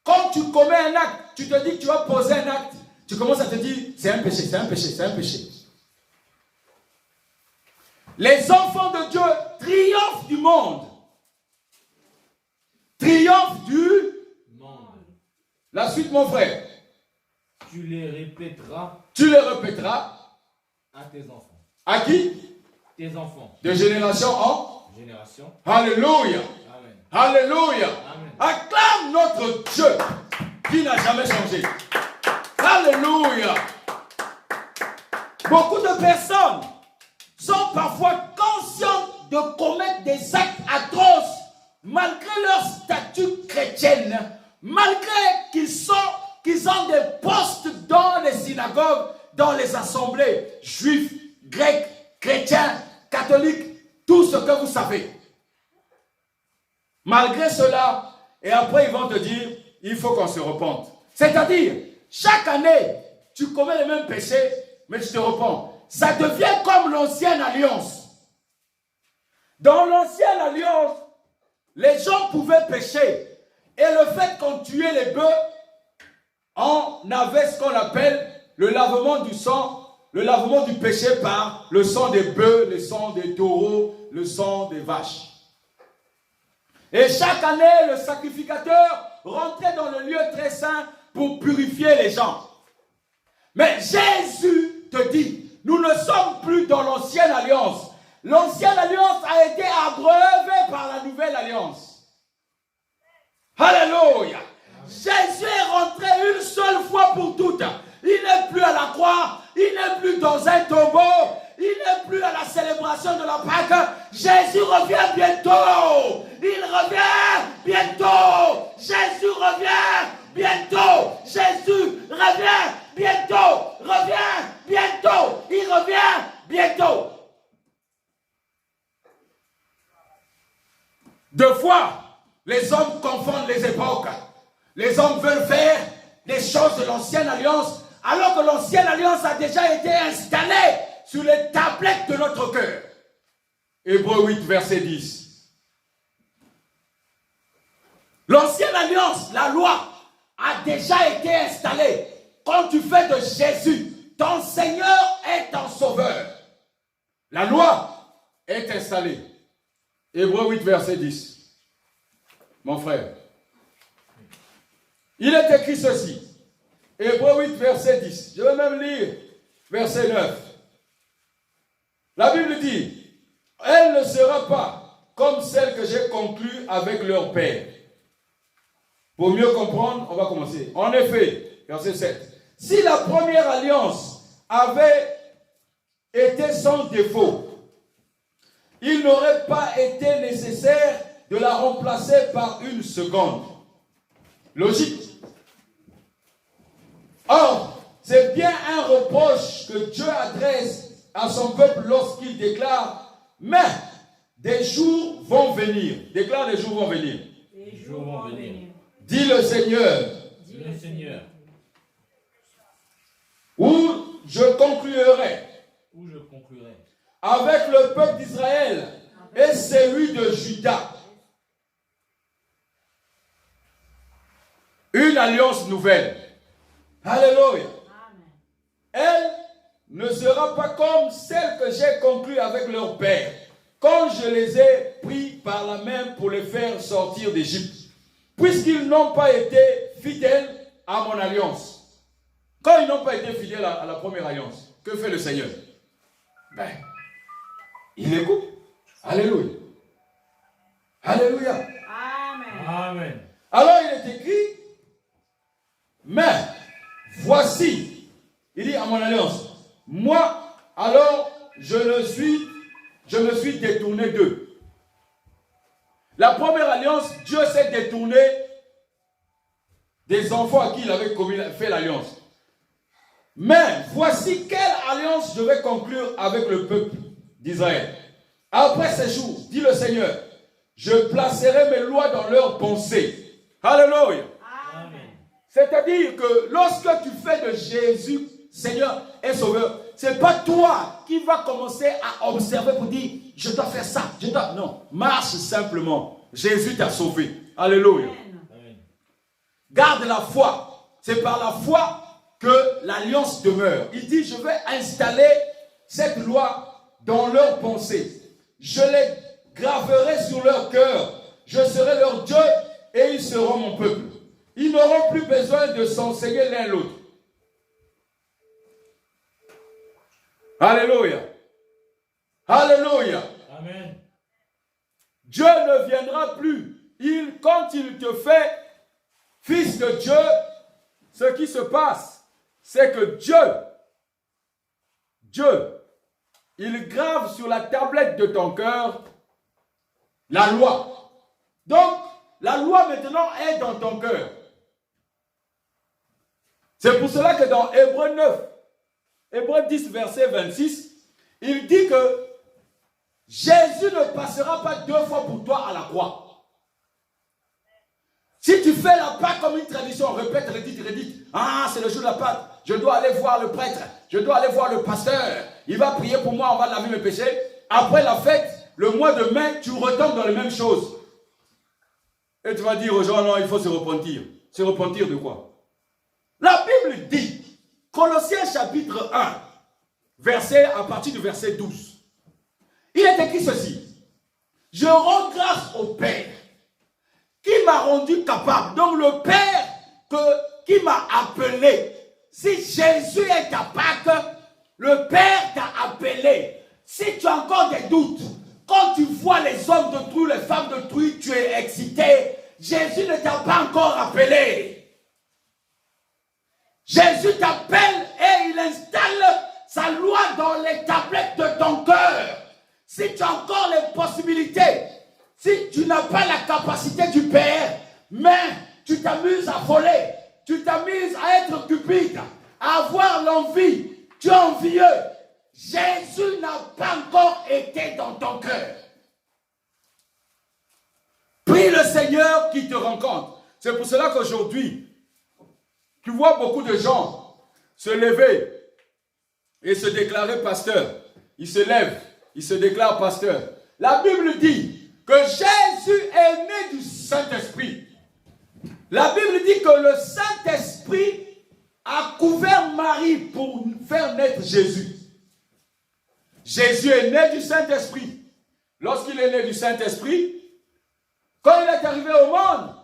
Quand tu commets un acte, tu te dis que tu vas poser un acte, tu commences à te dire, c'est un péché, c'est un péché, c'est un péché. Les enfants de Dieu triomphent du monde. Triomphe du Monde. La suite, mon frère. Tu les répéteras Tu les répéteras. à tes enfants. À qui? Tes enfants. De génération en Génération. Alléluia. Amen. Alléluia. Amen. Acclame notre Dieu qui n'a jamais changé. Alléluia. Beaucoup de personnes sont parfois conscientes de commettre des actes atroces malgré leur statut chrétienne, malgré qu'ils ont des postes dans les synagogues, dans les assemblées, juifs, grecs, chrétiens, catholiques, tout ce que vous savez. Malgré cela, et après ils vont te dire, il faut qu'on se repente. C'est-à-dire, chaque année, tu commets les mêmes péchés, mais tu te repens. Ça devient comme l'ancienne alliance. Dans l'ancienne alliance, les gens pouvaient pécher. Et le fait qu'on tuait les bœufs, on avait ce qu'on appelle le lavement du sang, le lavement du péché par le sang des bœufs, le sang des taureaux, le sang des vaches. Et chaque année, le sacrificateur rentrait dans le lieu très saint pour purifier les gens. Mais Jésus te dit, nous ne sommes plus dans l'ancienne alliance. L'ancienne alliance a été abreuvée par la nouvelle alliance. Alléluia. Jésus est rentré une seule fois pour toutes. Il n'est plus à la croix, il n'est plus dans un tombeau, il n'est plus à la célébration de la Pâque. Jésus revient bientôt. Il revient bientôt. Jésus revient bientôt. Jésus revient bientôt. Revient bientôt. Il revient bientôt. Deux fois, les hommes confondent les époques. Les hommes veulent faire des choses de l'ancienne alliance, alors que l'ancienne alliance a déjà été installée sur les tablettes de notre cœur. Hébreux 8, verset 10. L'ancienne alliance, la loi, a déjà été installée. Quand tu fais de Jésus ton Seigneur et ton Sauveur, la loi est installée. Hébreux 8, verset 10. Mon frère, Il est écrit ceci. Hébreux 8, verset 10. Je vais même lire verset 9. La Bible dit, elle ne sera pas comme celle que j'ai conclue avec leur père. Pour mieux comprendre, on va commencer. En effet, verset 7. Si la première alliance avait été sans défaut, il n'aurait pas été nécessaire de la remplacer par une seconde. Logique. Or, c'est bien un reproche que Dieu adresse à son peuple lorsqu'il déclare « Mais des jours vont venir ». Déclare « des jours vont venir ». Les jours vont venir. Dit le Seigneur. Dit le Seigneur. Où je conclurai Où je conclurai avec le peuple d'Israël et celui de Juda une alliance nouvelle. Alléluia. Amen. Elle ne sera pas comme celle que j'ai conclue avec leur père, quand je les ai pris par la main pour les faire sortir d'Égypte, puisqu'ils n'ont pas été fidèles à mon alliance. Quand ils n'ont pas été fidèles à la première alliance, que fait le Seigneur? Ben, il les coupe. Alléluia. Alléluia. Amen. Amen. Alors il est écrit, mais voici, il dit à mon alliance, moi, alors, je me suis détourné d'eux. La première alliance, Dieu s'est détourné des enfants à qui il avait fait l'alliance. Mais voici quelle alliance je vais conclure avec le peuple d'Israël. Après ces jours, dit le Seigneur, je placerai mes lois dans leurs pensées. Alléluia. Amen. C'est-à-dire que lorsque tu fais de Jésus Seigneur et Sauveur, ce n'est pas toi qui vas commencer à observer pour dire je dois faire ça, je dois. Non, marche simplement. Jésus t'a sauvé. Alléluia. Amen. Garde la foi. C'est par la foi que l'alliance demeure. Il dit je vais installer cette loi dans leurs pensées. Je les graverai sur leur cœur. Je serai leur Dieu et ils seront mon peuple. Ils n'auront plus besoin de s'enseigner l'un l'autre. Alléluia. Alléluia. Amen. Dieu ne viendra plus. Quand il te fait fils de Dieu, ce qui se passe, c'est que Dieu, il grave sur la tablette de ton cœur la loi. Donc, la loi maintenant est dans ton cœur. C'est pour cela que dans Hébreux 9, Hébreux 10, verset 26, il dit que Jésus ne passera pas 2 fois pour toi à la croix. Si tu fais la Pâque comme une tradition, répète, redite, ah, c'est le jour de la Pâque, je dois aller voir le prêtre, je dois aller voir le pasteur, il va prier pour moi, on va laver mes péchés. Après la fête, le mois de mai, tu retombes dans les mêmes choses. Et tu vas dire aux gens, non, il faut se repentir. Se repentir de quoi? La Bible dit, Colossiens chapitre 1, à partir du verset 12. Il est écrit ceci. Je rends grâce au Père qui m'a rendu capable. Donc le Père qui m'a appelé. Si Jésus est ta Pâque, le Père t'a appelé. Si tu as encore des doutes, quand tu vois les hommes d'autrui, les femmes d'autrui, tu es excité. Jésus ne t'a pas encore appelé. Jésus t'appelle et il installe sa loi dans les tablettes de ton cœur. Si tu as encore les possibilités, si tu n'as pas la capacité du Père, mais tu t'amuses à voler, tu t'amuses à être cupide, à avoir l'envie, tu es envieux, Jésus n'a pas encore été dans ton cœur. Prie le Seigneur qui te rencontre. C'est pour cela qu'aujourd'hui, tu vois beaucoup de gens se lever et se déclarer pasteur. Ils se lèvent, ils se déclarent pasteur. La Bible dit que Jésus est né du Saint-Esprit. La Bible dit que le Saint-Esprit a couvert Marie pour faire naître Jésus. Jésus est né du Saint-Esprit. Lorsqu'il est né du Saint-Esprit, quand il est arrivé au monde,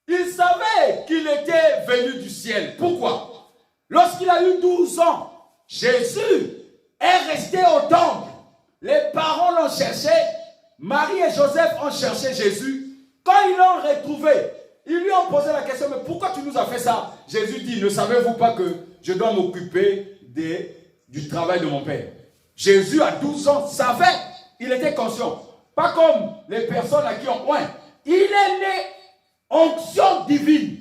Il savait qu'il était venu du ciel. Pourquoi? Lorsqu'il a eu 12 ans, Jésus est resté au temple. Les parents l'ont cherché. Marie et Joseph ont cherché Jésus. Quand ils l'ont retrouvé, ils lui ont posé la question, mais pourquoi tu nous as fait ça? Jésus dit, ne savez-vous pas que je dois m'occuper du travail de mon Père? Jésus, à 12 ans, savait, il était conscient. Pas comme les personnes à qui on oint. Il est né onction divine.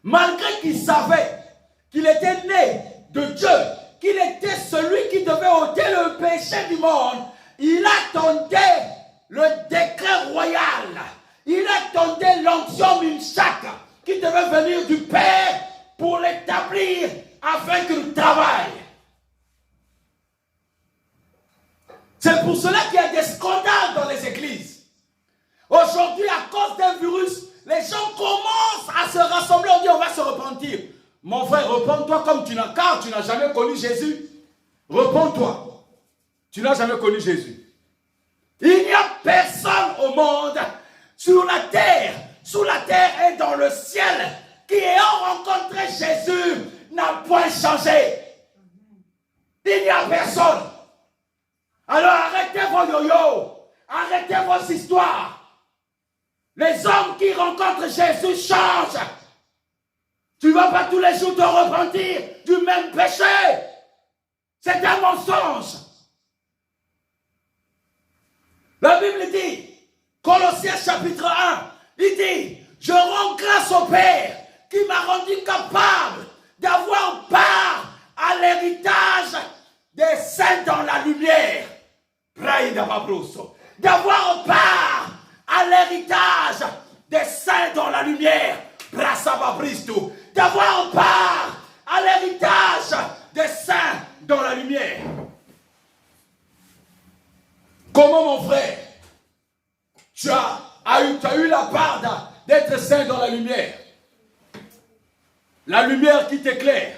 Malgré qu'il savait qu'il était né de Dieu, qu'il était celui qui devait ôter le péché du monde, il attendait le décret royal. Il attendait l'onction Minchak qui devait venir du Père pour l'établir afin qu'il travaille. C'est pour cela qu'il y a des scandales dans les églises. Aujourd'hui, à cause d'un virus, les gens commencent à se rassembler. On dit on va se repentir. Mon frère, repens-toi car tu n'as jamais connu Jésus. Repens-toi. Tu n'as jamais connu Jésus. Il n'y a personne au monde, sur la terre, sous la terre et dans le ciel, qui ayant rencontré Jésus n'a point changé. Il n'y a personne. Alors arrêtez vos yo-yo, arrêtez vos histoires. Les hommes qui rencontrent Jésus changent. Tu ne vas pas tous les jours te repentir du même péché. C'est un mensonge. La Bible dit, Colossiens chapitre 1, il dit, je rends grâce au Père qui m'a rendu capable d'avoir part à l'héritage des saints dans la lumière. D'avoir part à l'héritage des saints dans la lumière. D'avoir part à l'héritage des saints dans la lumière. Comment, mon frère, tu as eu la part d'être saint dans la lumière? La lumière qui t'éclaire.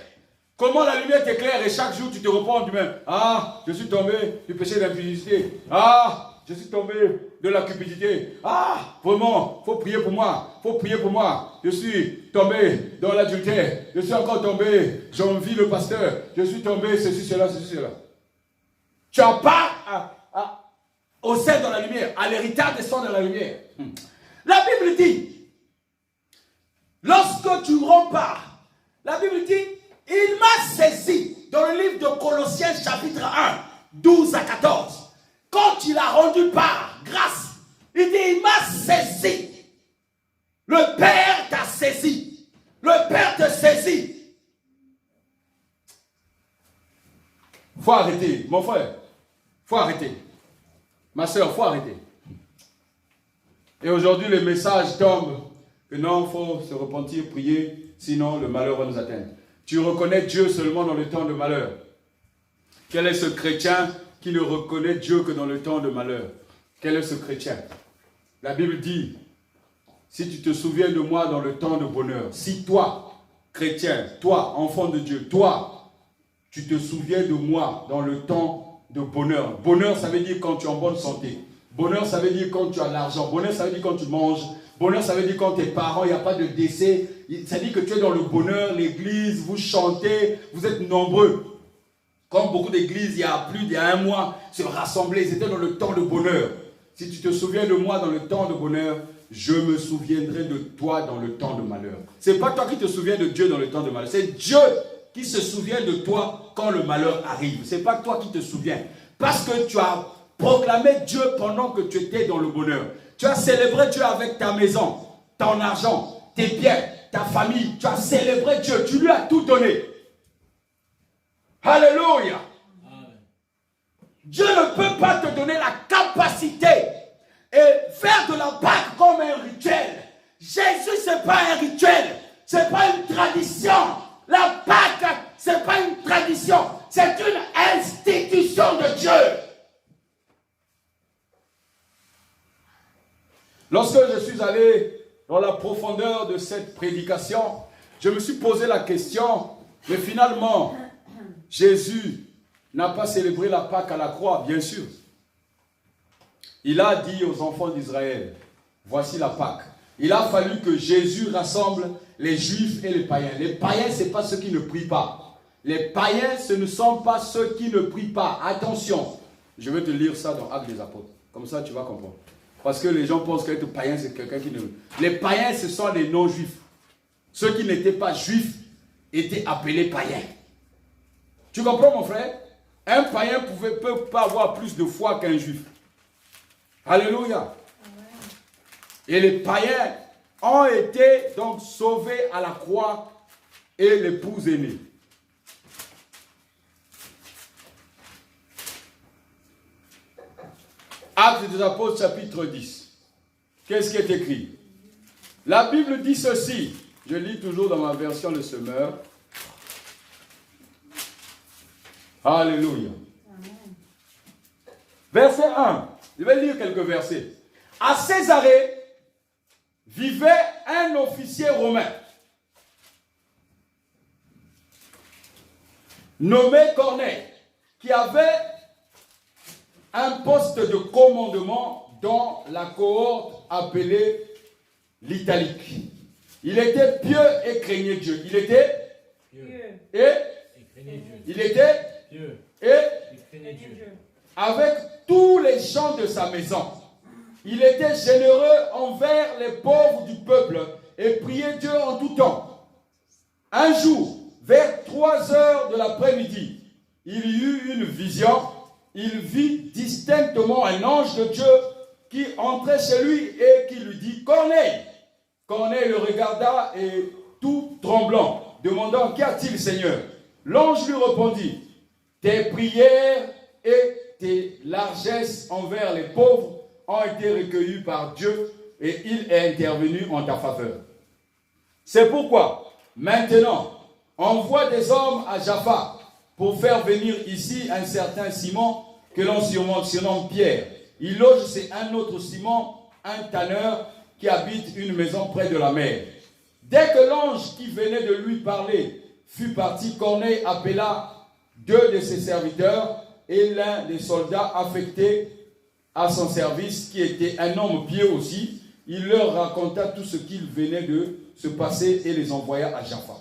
Comment la lumière t'éclaire et chaque jour tu te repens du même. Ah, je suis tombé du péché d'impudicité. Ah, je suis tombé de la cupidité. Ah, vraiment, faut prier pour moi. Faut prier pour moi. Je suis tombé dans l'adultère. Je suis encore tombé. J'envie le pasteur. Je suis tombé, ceci, cela. Tu as part au sein dans la lumière, à l'héritage des saints dans la lumière. La Bible dit, lorsque tu repars, la Bible dit, il m'a saisi dans le livre de Colossiens chapitre 1, 12 à 14. Quand il a rendu part, grâce, il dit, il m'a saisi. Le Père t'a saisi. Le Père te saisit. Faut arrêter, mon frère. Faut arrêter. Ma soeur, faut arrêter. Et aujourd'hui, le message tombe que non, il faut se repentir, prier, sinon le malheur va nous atteindre. Tu reconnais Dieu seulement dans le temps de malheur. Quel est ce chrétien qui ne reconnaît Dieu que dans le temps de malheur? Quel est ce chrétien? La Bible dit, si tu te souviens de moi dans le temps de bonheur, si toi, chrétien, toi, enfant de Dieu, toi, tu te souviens de moi dans le temps de bonheur. Bonheur, ça veut dire quand tu es en bonne santé. Bonheur, ça veut dire quand tu as de l'argent. Bonheur, ça veut dire quand tu manges. Bonheur, ça veut dire quand tes parents, il n'y a pas de décès. Ça veut dire que tu es dans le bonheur, l'église, vous chantez, vous êtes nombreux. Comme beaucoup d'églises, il y a un mois, se rassemblaient, ils étaient dans le temps de bonheur. Si tu te souviens de moi dans le temps de bonheur, je me souviendrai de toi dans le temps de malheur. Ce n'est pas toi qui te souviens de Dieu dans le temps de malheur. C'est Dieu qui se souvient de toi quand le malheur arrive. Ce n'est pas toi qui te souviens. Parce que tu as proclamé Dieu pendant que tu étais dans le bonheur. Tu as célébré Dieu avec ta maison, ton argent, tes biens, ta famille. Tu as célébré Dieu. Tu lui as tout donné. Alléluia. Dieu ne peut pas te donner la capacité et faire de la Pâque comme un rituel. Jésus, ce n'est pas un rituel. Ce n'est pas une tradition. La Pâque, ce n'est pas une tradition. C'est une institution de Dieu. Lorsque je suis allé dans la profondeur de cette prédication, je me suis posé la question, mais finalement, Jésus n'a pas célébré la Pâque à la croix, bien sûr. Il a dit aux enfants d'Israël, voici la Pâque. il a fallu que Jésus rassemble les juifs et les païens. Les païens, ce n'est pas ceux qui ne prient pas. Les païens, ce ne sont pas ceux qui ne prient pas. Attention, je vais te lire ça dans Actes des Apôtres. Comme ça, tu vas comprendre. Parce que les gens pensent qu'être païen, c'est quelqu'un qui ne... Les païens, ce sont les non-juifs. Ceux qui n'étaient pas juifs étaient appelés païens. Tu comprends, mon frère? Un païen ne peut pas avoir plus de foi qu'un juif. Alléluia. Et les païens ont été donc sauvés à la croix et l'épouse est née. Actes des Apôtres, chapitre 10. Qu'est-ce qui est écrit? La Bible dit ceci. Je lis toujours dans ma version Le Semeur. Alléluia. Amen. Verset 1. Je vais lire quelques versets. À Césarée vivait un officier romain nommé Corneille, qui avait un poste de commandement dans la cohorte appelée l'Italique. Il était pieux et craignait Dieu. Il était pieux et craignait Dieu. Il était pieux et craignait Dieu. Avec tous les gens de sa maison. Il était généreux envers les pauvres du peuple et priait Dieu en tout temps. Un jour, vers 3 heures de l'après-midi, il y eut une vision. Il vit distinctement un ange de Dieu qui entrait chez lui et qui lui dit « Corneille !» Corneille le regarda et tout tremblant, demandant « Qu'y a-t-il, Seigneur ?» L'ange lui répondit « Tes prières et tes largesses envers les pauvres ont été recueillies par Dieu et il est intervenu en ta faveur. C'est pourquoi, maintenant, envoie des hommes à Jaffa pour faire venir ici un certain Simon que l'on surnomme Pierre. Il loge chez un autre Simon, un tanneur qui habite une maison près de la mer. Dès que l'ange qui venait de lui parler fut parti, Corneille appela 2 de ses serviteurs et l'un des soldats affectés à son service, qui était un homme pieux aussi. Il leur raconta tout ce qu'il venait de se passer et les envoya à Jaffa.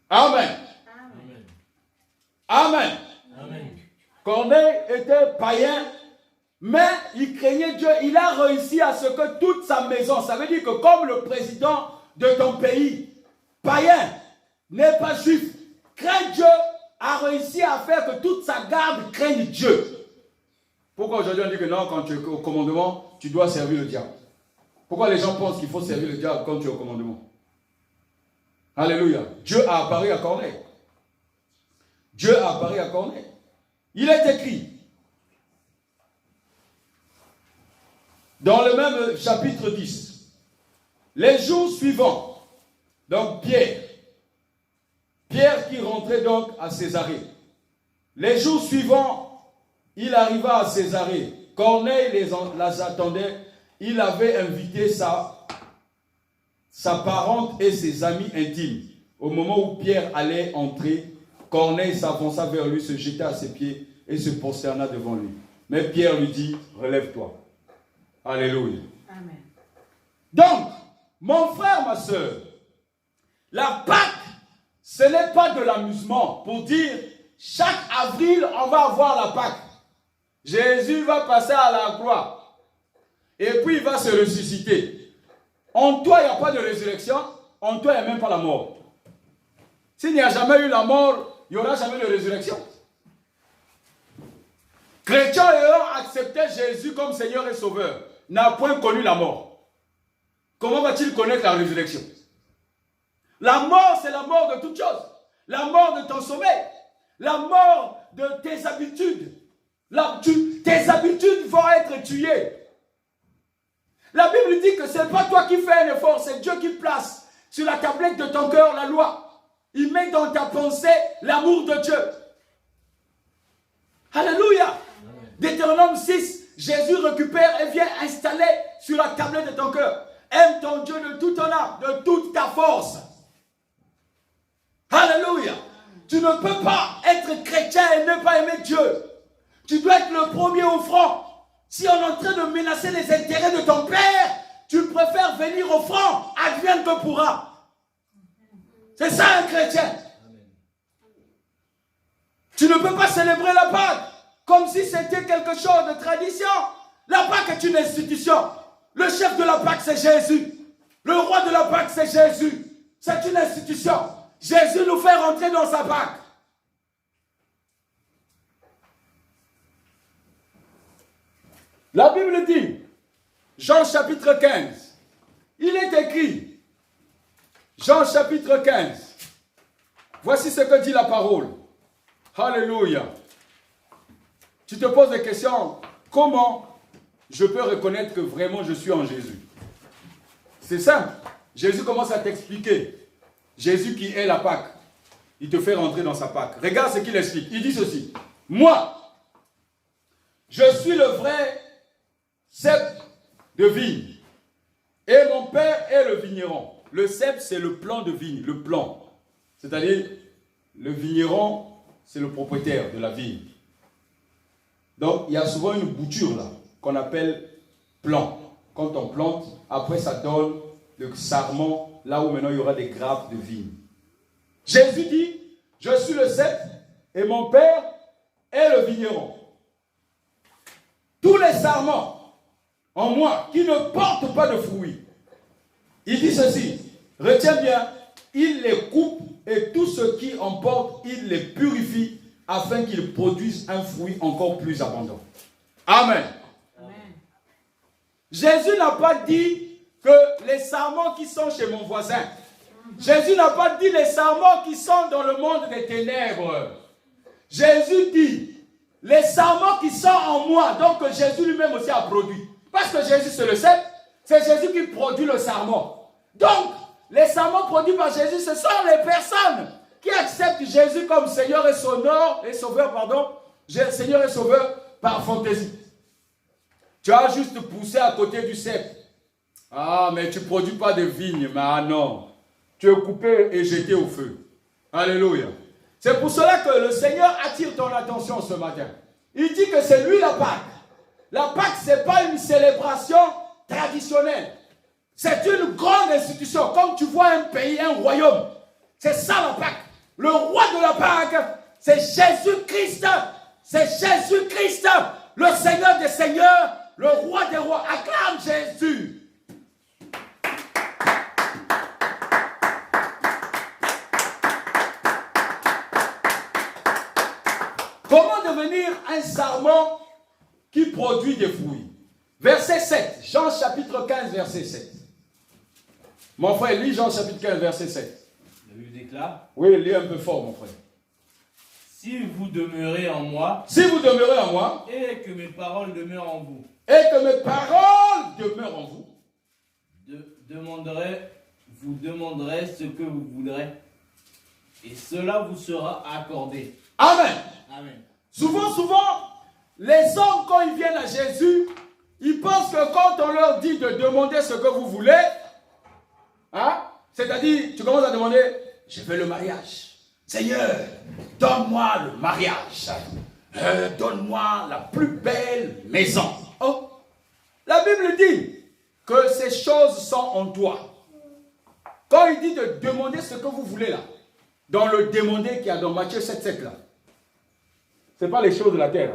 Amen. Amen. Amen. Amen. Corneille était païen, mais il craignait Dieu. Il a réussi à ce que toute sa maison, ça veut dire que comme le président de ton pays, païen, n'est pas juif, craint Dieu, a réussi à faire que toute sa garde craigne Dieu. Pourquoi aujourd'hui on dit que non, quand tu es au commandement, tu dois servir le diable? Pourquoi les gens pensent qu'il faut servir le diable quand tu es au commandement? Alléluia. Dieu a apparu à Corneille. Dieu a apparu à Corneille. Il est écrit dans le même chapitre 10, les jours suivants, donc Pierre qui rentrait donc à Césarée. Les jours suivants, il arriva à Césarée. Corneille les attendait. Il avait invité sa parente et ses amis intimes. Au moment où Pierre allait entrer, Corneille s'avança vers lui, se jeta à ses pieds et se prosterna devant lui. Mais Pierre lui dit, relève-toi. Alléluia. Amen. Donc, mon frère, ma soeur, la Pâque, ce n'est pas de l'amusement pour dire, chaque avril, on va avoir la Pâque. Jésus va passer à la croix. Et puis, il va se ressusciter. En toi, il n'y a pas de résurrection. En toi, il n'y a même pas la mort. S'il n'y a jamais eu la mort, il n'y aura jamais de résurrection. Chrétiens ayant accepté Jésus comme Seigneur et Sauveur n'a point connu la mort. Comment va-t-il connaître la résurrection? La mort, c'est la mort de toute chose. La mort de ton sommeil. La mort de tes habitudes. Tes habitudes vont être tuées. La Bible dit que ce n'est pas toi qui fais un effort, c'est Dieu qui place sur la tablette de ton cœur la loi. Il met dans ta pensée l'amour de Dieu. Alléluia. Deutéronome 6, Jésus récupère et vient installer sur la tablette de ton cœur. Aime ton Dieu de toute ton âme, de toute ta force. Alléluia. Tu ne peux pas être chrétien et ne pas aimer Dieu. Tu dois être le premier offrant. Si on est en train de menacer les intérêts de ton père, tu préfères venir au front, advienne que pourra. C'est ça un chrétien. Tu ne peux pas célébrer la Pâque comme si c'était quelque chose de tradition. La Pâque est une institution. Le chef de la Pâque, c'est Jésus. Le roi de la Pâque, c'est Jésus. C'est une institution. Jésus nous fait rentrer dans sa Pâque. La Bible dit, Jean chapitre 15, il est écrit, Jean chapitre 15, voici ce que dit la parole. Alléluia. Tu te poses des questions, comment je peux reconnaître que vraiment je suis en Jésus? C'est simple. Jésus commence à t'expliquer. Jésus qui est la Pâque, il te fait rentrer dans sa Pâque. Regarde ce qu'il explique. Il dit ceci. Moi, je suis le vrai cep de vigne. Et mon père est le vigneron. Le cep, c'est le plant de vigne, le plant. C'est-à-dire, le vigneron, c'est le propriétaire de la vigne. Donc, il y a souvent une bouture là, qu'on appelle plant. Quand on plante, après ça donne le sarment, là où maintenant il y aura des grappes de vigne. Jésus dit, je suis le cep et mon père est le vigneron. Tous les sarments en moi qui ne portent pas de fruits, il dit ceci, retiens bien, il les coupe et tout ce qui en porte, il les purifie afin qu'ils produisent un fruit encore plus abondant. Amen. Amen. Jésus n'a pas dit que les sarments qui sont chez mon voisin, Jésus n'a pas dit les sarments qui sont dans le monde des ténèbres. Jésus dit les sarments qui sont en moi, donc que Jésus lui-même aussi a produit. Parce que Jésus c'est le cep, c'est Jésus qui produit le sarment. Donc, les sarments produits par Jésus, ce sont les personnes qui acceptent Jésus comme Seigneur et Sauveur, Seigneur et Sauveur par fantaisie. Tu as juste poussé à côté du cep. Ah, mais tu ne produis pas de vigne. Mais ah non, tu es coupé et jeté au feu. Alléluia. C'est pour cela que le Seigneur attire ton attention ce matin. Il dit que c'est lui la Pâque. La Pâque, ce n'est pas une célébration traditionnelle. C'est une grande institution. Comme tu vois un pays, un royaume, c'est ça la Pâque. Le roi de la Pâque, c'est Jésus-Christ. C'est Jésus-Christ, le Seigneur des Seigneurs, le roi des rois. Acclame Jésus. Comment devenir un sarment qui produit des fruits? Verset 7, Jean chapitre 15, verset 7. Mon frère, lis Jean chapitre 15, verset 7. La Bible déclare. Oui, lis un peu fort, mon frère. Si vous demeurez en moi, si vous demeurez en moi, et que mes paroles demeurent en vous, et que mes paroles demeurent en vous, vous demanderez ce que vous voudrez, et cela vous sera accordé. Amen. Amen. Souvent, les hommes, quand ils viennent à Jésus, ils pensent que quand on leur dit de demander ce que vous voulez, hein, c'est-à-dire, tu commences à demander, je veux le mariage. Seigneur, donne-moi le mariage. Donne-moi la plus belle maison. Oh, la Bible dit que ces choses sont en toi. Quand il dit de demander ce que vous voulez là, dans le demander qu'il y a dans Matthieu 7,7 là, ce n'est pas les choses de la terre.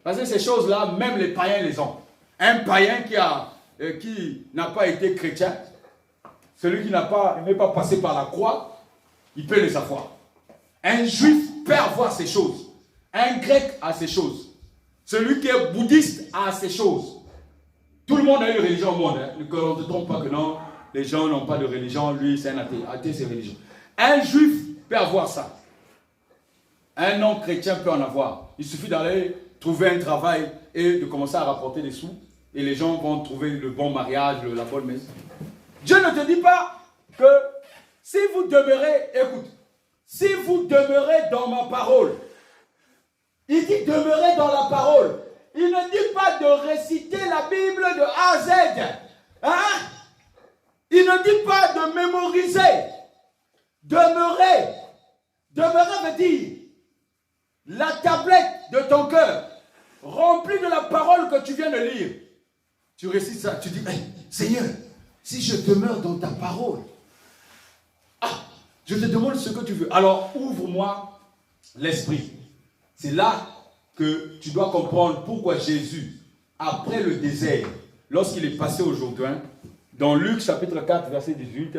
Parce que ces choses-là, même les païens les ont. Un païen qui n'a pas été chrétien, celui qui n'est pas passé par la croix, il peut les avoir. Un juif peut avoir ces choses. Un grec a ces choses. Celui qui est bouddhiste a ces choses. Tout le monde a une religion au monde. Hein. On ne te trompe pas que non, les gens n'ont pas de religion. Lui, c'est un athée. Athée, c'est religion. Un juif peut avoir ça. Un non-chrétien peut en avoir. Il suffit d'aller trouver un travail et de commencer à rapporter des sous. Et les gens vont trouver le bon mariage, la bonne maison. Dieu ne te dit pas que si vous demeurez, écoute, si vous demeurez dans ma parole, il dit demeurez dans la parole. Il ne dit pas de réciter la Bible de A à Z. Hein? Il ne dit pas de mémoriser. Demeurer. Demeurer veut dire la tablette de ton cœur, remplie de la parole que tu viens de lire. Tu récites ça, tu dis, hey, Seigneur, si je demeure dans ta parole, je te demande ce que tu veux. Alors ouvre-moi l'esprit. C'est là que tu dois comprendre pourquoi Jésus, après le désert, lorsqu'il est passé au Jourdain, dans Luc chapitre 4, verset 18,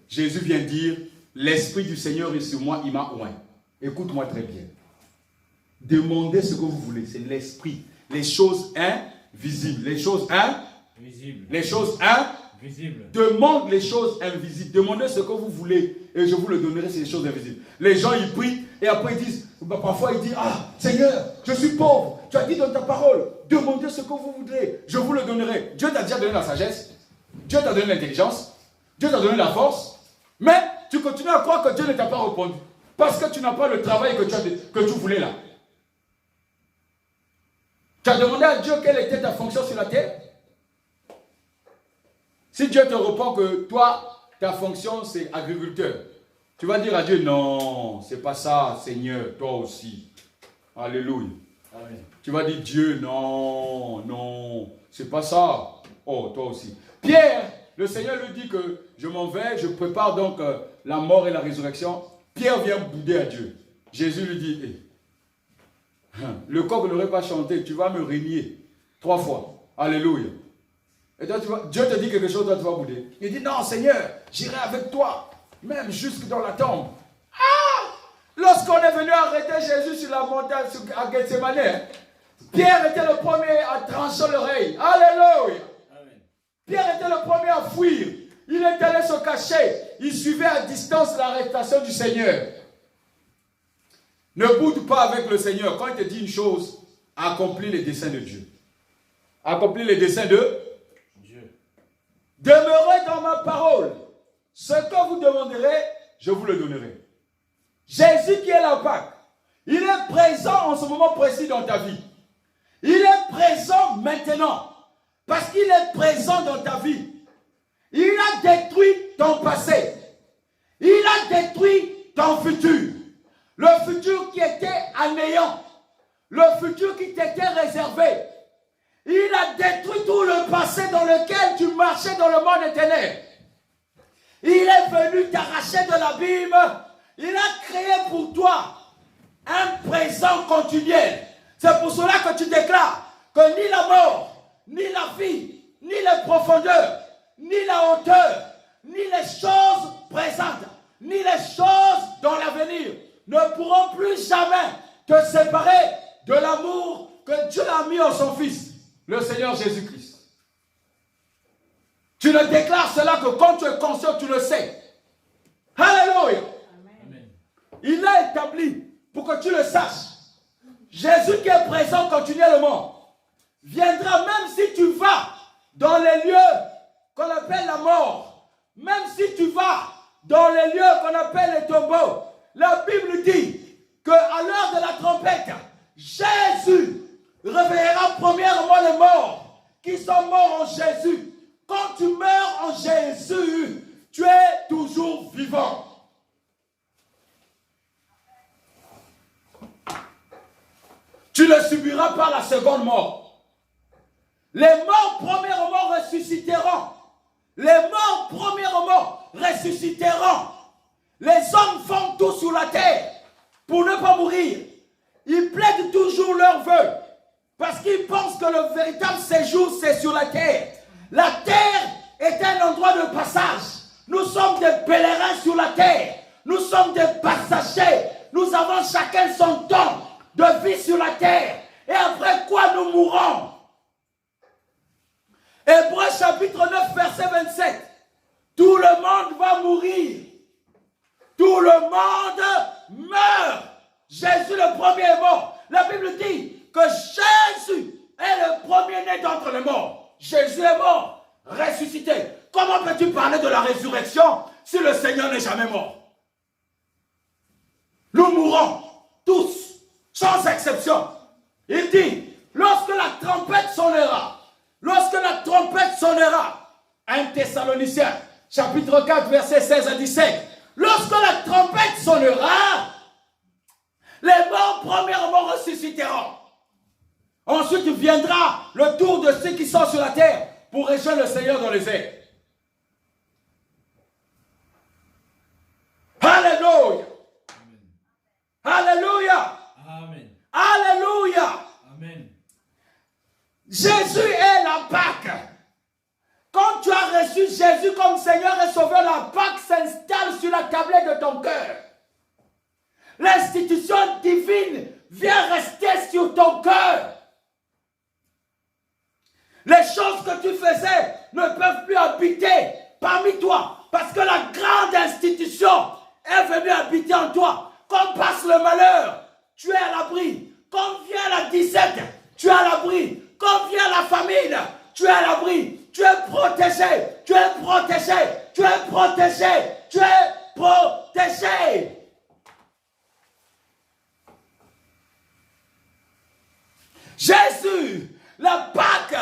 Jésus vient dire, l'Esprit du Seigneur est sur moi, il m'a oint. Écoute-moi très bien. Demandez ce que vous voulez, c'est l'Esprit. Les choses invisibles. Les choses invisibles. Les choses invisibles. Demande les choses invisibles. Demandez ce que vous voulez et je vous le donnerai, c'est les choses invisibles. Les gens, ils prient et après ils disent, parfois ils disent, Seigneur, je suis pauvre. Tu as dit dans ta parole, demandez ce que vous voudrez, je vous le donnerai. Dieu t'a déjà donné la sagesse. Dieu t'a donné l'intelligence. Dieu t'a donné la force. Mais tu continues à croire que Dieu ne t'a pas répondu. Parce que tu n'as pas le travail que tu voulais là. Tu as demandé à Dieu quelle était ta fonction sur la terre. Si Dieu te répond que toi, ta fonction c'est agriculteur, tu vas dire à Dieu, non, c'est pas ça, Seigneur, toi aussi. Alléluia. Amen. Tu vas dire, Dieu, non, c'est pas ça. Oh, toi aussi. Pierre, le Seigneur lui dit que je m'en vais, je prépare donc la mort et la résurrection. Pierre vient bouder à Dieu. Jésus lui dit, le coq n'aurait pas chanté, tu vas me régner 3 fois. Alléluia. Et toi, Dieu te dit quelque chose, toi tu vas bouder. Il dit, non Seigneur, j'irai avec toi, même jusque dans la tombe. Lorsqu'on est venu arrêter Jésus sur la montagne à Gethsemane, Pierre était le premier à trancher l'oreille. Alléluia. Amen. Pierre était le premier à fuir. Il est allé se cacher. Il suivait à distance l'arrestation du Seigneur. Ne boude pas avec le Seigneur. Quand il te dit une chose, accomplis les desseins de Dieu. Accomplis les desseins de Dieu. Demeurez dans ma parole. Ce que vous demanderez, je vous le donnerai. Jésus qui est la Pâque, il est présent en ce moment précis dans ta vie. Il est présent maintenant. Parce qu'il est présent dans ta vie. Il a détruit ton passé. Il a détruit ton futur. Le futur qui était à néant. Le futur qui t'était réservé. Il a détruit tout le passé dans lequel tu marchais dans le monde éternel. Il est venu t'arracher de l'abîme. Il a créé pour toi un présent continuel. C'est pour cela que tu déclares que ni la mort, ni la vie, ni les profondeurs, ni la hauteur, ni les choses présentes, ni les choses dans l'avenir ne pourront plus jamais te séparer de l'amour que Dieu a mis en son Fils, le Seigneur Jésus-Christ. Tu ne déclares cela que quand tu es conscient, tu le sais. Alléluia. Amen. Il l'a établi pour que tu le saches. Jésus qui est présent continuellement viendra même si tu vas dans les lieux qu'on appelle la mort, même si tu vas dans les lieux qu'on appelle les tombeaux. La Bible dit qu'à l'heure de la trompette, Jésus réveillera premièrement les morts qui sont morts en Jésus. Quand tu meurs en Jésus, tu es toujours vivant. Tu ne subiras pas la seconde mort. Les morts premièrement ressusciteront. Les morts premièrement ressusciteront. Les hommes font tout sur la terre pour ne pas mourir. Ils plaident toujours leurs vœux parce qu'ils pensent que le véritable séjour c'est sur la terre. La terre est un endroit de passage. Nous sommes des pèlerins sur la terre. Nous sommes des passagers. Nous avons chacun son temps de vie sur la terre. Et après quoi nous mourrons. Hébreux chapitre 9 verset 27. Tout le monde va mourir. Tout le monde meurt. Jésus le premier est mort. La Bible dit que Jésus est le premier-né d'entre les morts. Jésus est mort, ressuscité. Comment peux-tu parler de la résurrection si le Seigneur n'est jamais mort? Nous mourrons tous, sans exception. Il dit, lorsque la trompette sonnera, 1 Thessaloniciens, chapitre 4, versets 16 à 17, lorsque la trompette sonnera, les morts premièrement ressusciteront. Ensuite viendra le tour de ceux qui sont sur la terre pour rejoindre le Seigneur dans les airs. Jésus est la Pâque. Quand tu as reçu Jésus comme Seigneur et Sauveur, la Pâque s'installe sur la tablette de ton cœur. L'institution divine vient rester sur ton cœur. Les choses que tu faisais ne peuvent plus habiter parmi toi. Parce que la grande institution est venue habiter en toi. Quand passe le malheur, tu es à l'abri. Quand vient la disette, tu es à l'abri. Quand vient la famine, tu es à l'abri. Tu es protégé. Tu es protégé. Tu es protégé. Tu es protégé. Jésus, la Pâque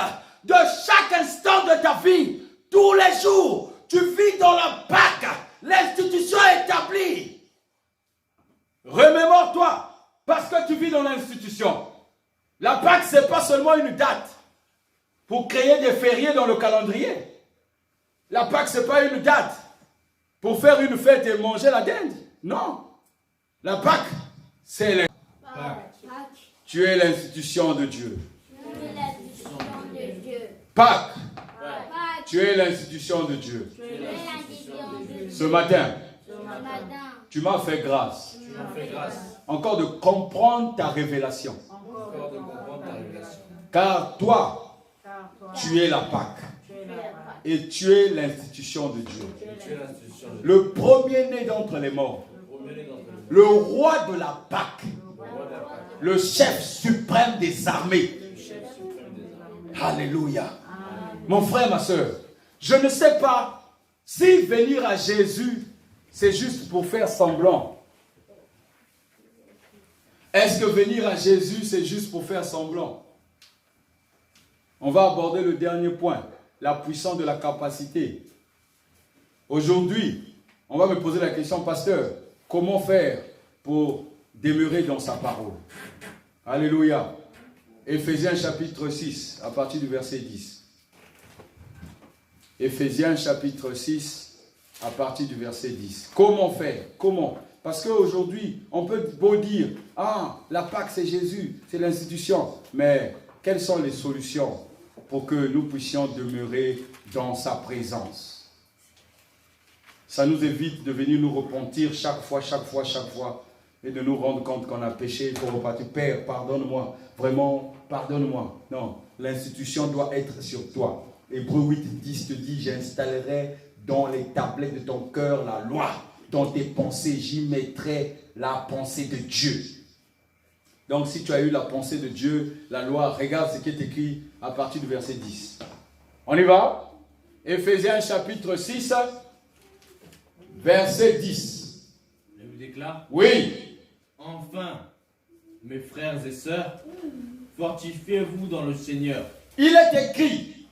de chaque instant de ta vie, tous les jours, tu vis dans la Pâque, l'institution est établie. Remémore-toi, parce que tu vis dans l'institution. La Pâque, ce n'est pas seulement une date pour créer des fériés dans le calendrier. La Pâque, ce n'est pas une date pour faire une fête et manger la dinde. Non. La Pâque, c'est la Pâque. Tu es l'institution de Dieu. Pâques, tu es l'institution de Dieu. Ce matin, tu m'as fait grâce. Encore de comprendre ta révélation. Car toi, tu es la Pâque. Et tu es l'institution de Dieu. Le premier-né d'entre les morts. Le roi de la Pâque. Le chef suprême des armées. Alléluia. Mon frère, ma soeur, je ne sais pas si venir à Jésus, c'est juste pour faire semblant. Est-ce que venir à Jésus, c'est juste pour faire semblant? On va aborder le dernier point, la puissance de la capacité. Aujourd'hui, on va me poser la question, pasteur, comment faire pour demeurer dans sa parole? Alléluia. Éphésiens chapitre 6, à partir du verset 10. Éphésiens chapitre 6, à partir du verset 10. Comment faire? Comment? Parce qu'aujourd'hui, on peut beau dire, ah, la Pâque c'est Jésus, c'est l'institution. Mais quelles sont les solutions pour que nous puissions demeurer dans sa présence? Ça nous évite de venir nous repentir chaque fois, et de nous rendre compte qu'on a péché, il faut repartir. Père, pardonne-moi, vraiment, pardonne-moi. Non, l'institution doit être sur toi. Hébreux 8, 10 te dit, j'installerai dans les tablettes de ton cœur la loi. Dans tes pensées, j'y mettrai la pensée de Dieu. Donc si tu as eu la pensée de Dieu, la loi, regarde ce qui est écrit à partir du verset 10. On y va? Éphésiens chapitre 6, verset 10. Je vous déclare. Oui. Enfin, mes frères et sœurs, fortifiez-vous dans le Seigneur. Il est écrit,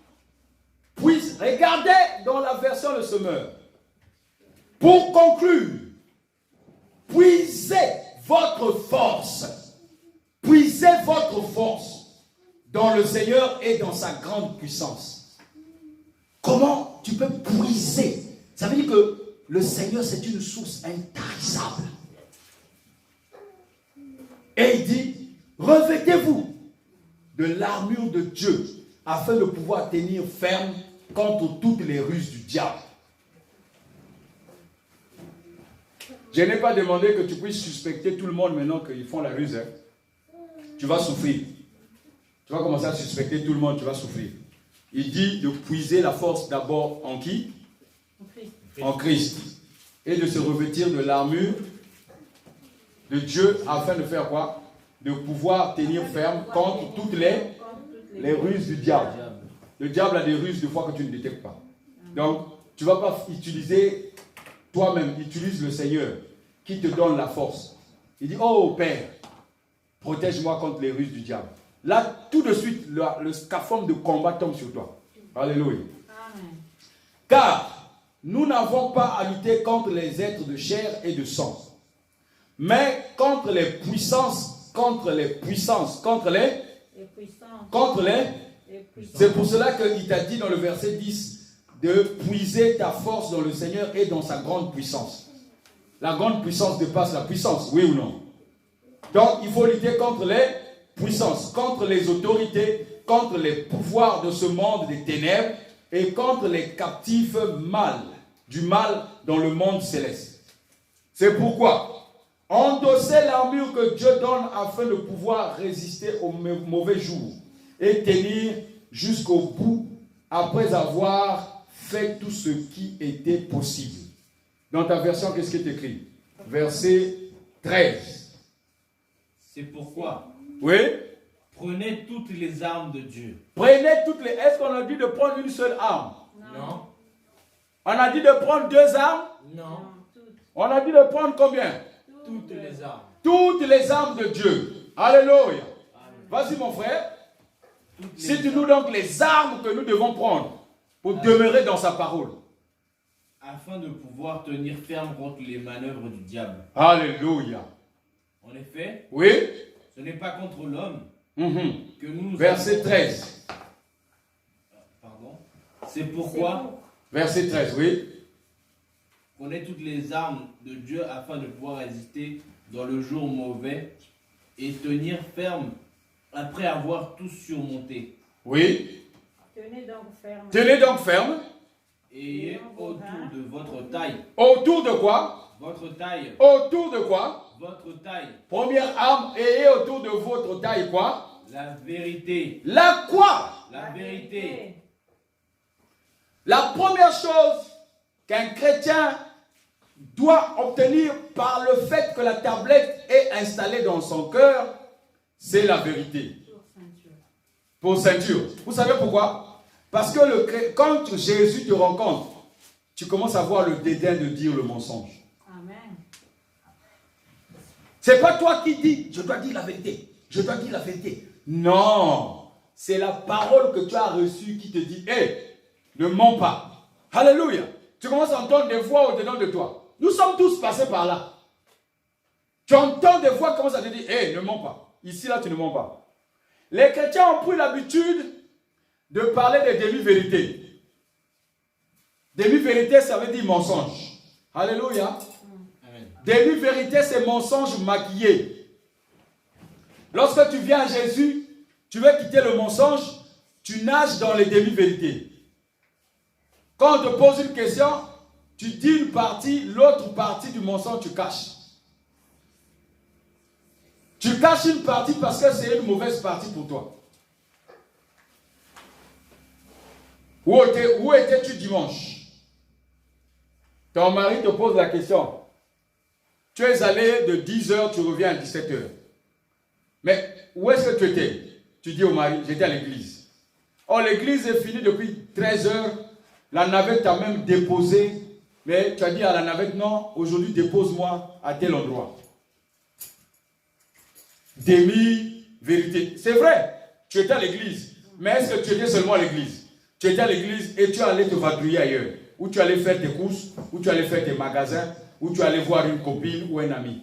puis regardez dans la version Le Semeur. Pour conclure, puisez votre force dans le Seigneur et dans sa grande puissance. Comment tu peux puiser? Ça veut dire que le Seigneur, c'est une source intarissable. Et il dit, revêtez-vous de l'armure de Dieu afin de pouvoir tenir ferme contre toutes les ruses du diable. Je n'ai pas demandé que tu puisses suspecter tout le monde maintenant qu'ils font la ruse. Tu vas souffrir. Tu vas commencer à suspecter tout le monde, tu vas souffrir. Il dit de puiser la force d'abord en qui? En Christ. Et de se revêtir de l'armure de Dieu afin de faire quoi? De pouvoir tenir ferme contre toutes les ruses du diable. Le diable a des ruses des fois que tu ne détectes pas. Donc, tu ne vas pas utiliser toi-même, utilise le Seigneur qui te donne la force. Il dit, oh Père, protège-moi contre les ruses du diable. Là, tout de suite, le scaphandre de combat tombe sur toi. Alléluia. Amen. Car nous n'avons pas à lutter contre les êtres de chair et de sang, mais contre les puissances, C'est pour cela qu'il t'a dit dans le verset 10 de puiser ta force dans le Seigneur et dans sa grande puissance. La grande puissance dépasse la puissance, oui ou non? Donc, il faut lutter contre les puissances, contre les autorités, contre les pouvoirs de ce monde des ténèbres et contre les captifs du mal dans le monde céleste. C'est pourquoi endossez l'armure que Dieu donne afin de pouvoir résister aux mauvais jours et tenir jusqu'au bout après avoir fait tout ce qui était possible. Dans ta version, qu'est-ce qui est écrit? Verset 13. C'est pourquoi Oui? prenez toutes les armes de Dieu. Prenez toutes les... Est-ce qu'on a dit de prendre une seule arme? Non. On a dit de prendre deux armes? Non. On a dit de prendre combien? Toutes les armes. Toutes les armes de Dieu. Alléluia. Amen. Vas-y mon frère. Toutes les Cite-nous armes, donc les armes que nous devons prendre pour demeurer dans sa parole. afin de pouvoir tenir ferme contre les manœuvres du diable. Alléluia. En effet, Oui? ce n'est pas contre l'homme Mhm. que nous Verset avons- 13. Pardon. C'est pourquoi Verset 13, oui. prenez toutes les armes de Dieu afin de pouvoir résister dans le jour mauvais et tenir ferme après avoir tout surmonté. Oui. Tenez donc ferme. Tenez donc ferme. Ayez autour de votre taille, Autour de quoi? votre taille, Autour de quoi? votre taille, Première arme, ayez autour de votre taille quoi? la vérité, La quoi? la vérité. La première chose qu'un chrétien doit obtenir par le fait que la tablette est installée dans son cœur, c'est la vérité. Pour ceinture. Vous savez pourquoi? Parce que quand Jésus te rencontre, tu commences à avoir le dédain de dire le mensonge. Amen. C'est pas toi qui dis, je dois dire la vérité. Je dois dire la vérité. Non. C'est la parole que tu as reçue qui te dit, hé, ne mens pas. Alléluia. Tu commences à entendre des voix au-dedans de toi. Nous sommes tous passés par là. Tu entends des voix qui commencent à te dire, hé, ne mens pas. Ici, là, tu ne mens pas. Les chrétiens ont pris l'habitude de parler des demi-vérités. Demi-vérité, ça veut dire mensonge. Alléluia. Amen. Demi-vérité, c'est mensonge maquillé. Lorsque tu viens à Jésus, tu veux quitter le mensonge, tu nages dans les demi-vérités. Quand on te pose une question, tu dis une partie, l'autre partie du mensonge, tu caches. Tu caches une partie parce que c'est une mauvaise partie pour toi. Où étais-tu dimanche? Ton mari te pose la question. Tu es allé de 10h, tu reviens à 17h. Mais où est-ce que tu étais? Tu dis au mari, j'étais à l'église. Oh, l'église est finie depuis 13h. La navette t'a même déposé. Mais tu as dit à la navette, non, aujourd'hui dépose-moi à tel endroit. Demi-vérité. C'est vrai, tu étais à l'église. Mais est-ce que tu étais seulement à l'église? Tu étais à l'église et tu allais te vadrouiller ailleurs. Ou tu allais faire tes courses, ou tu allais faire tes magasins, ou tu allais voir une copine ou un ami.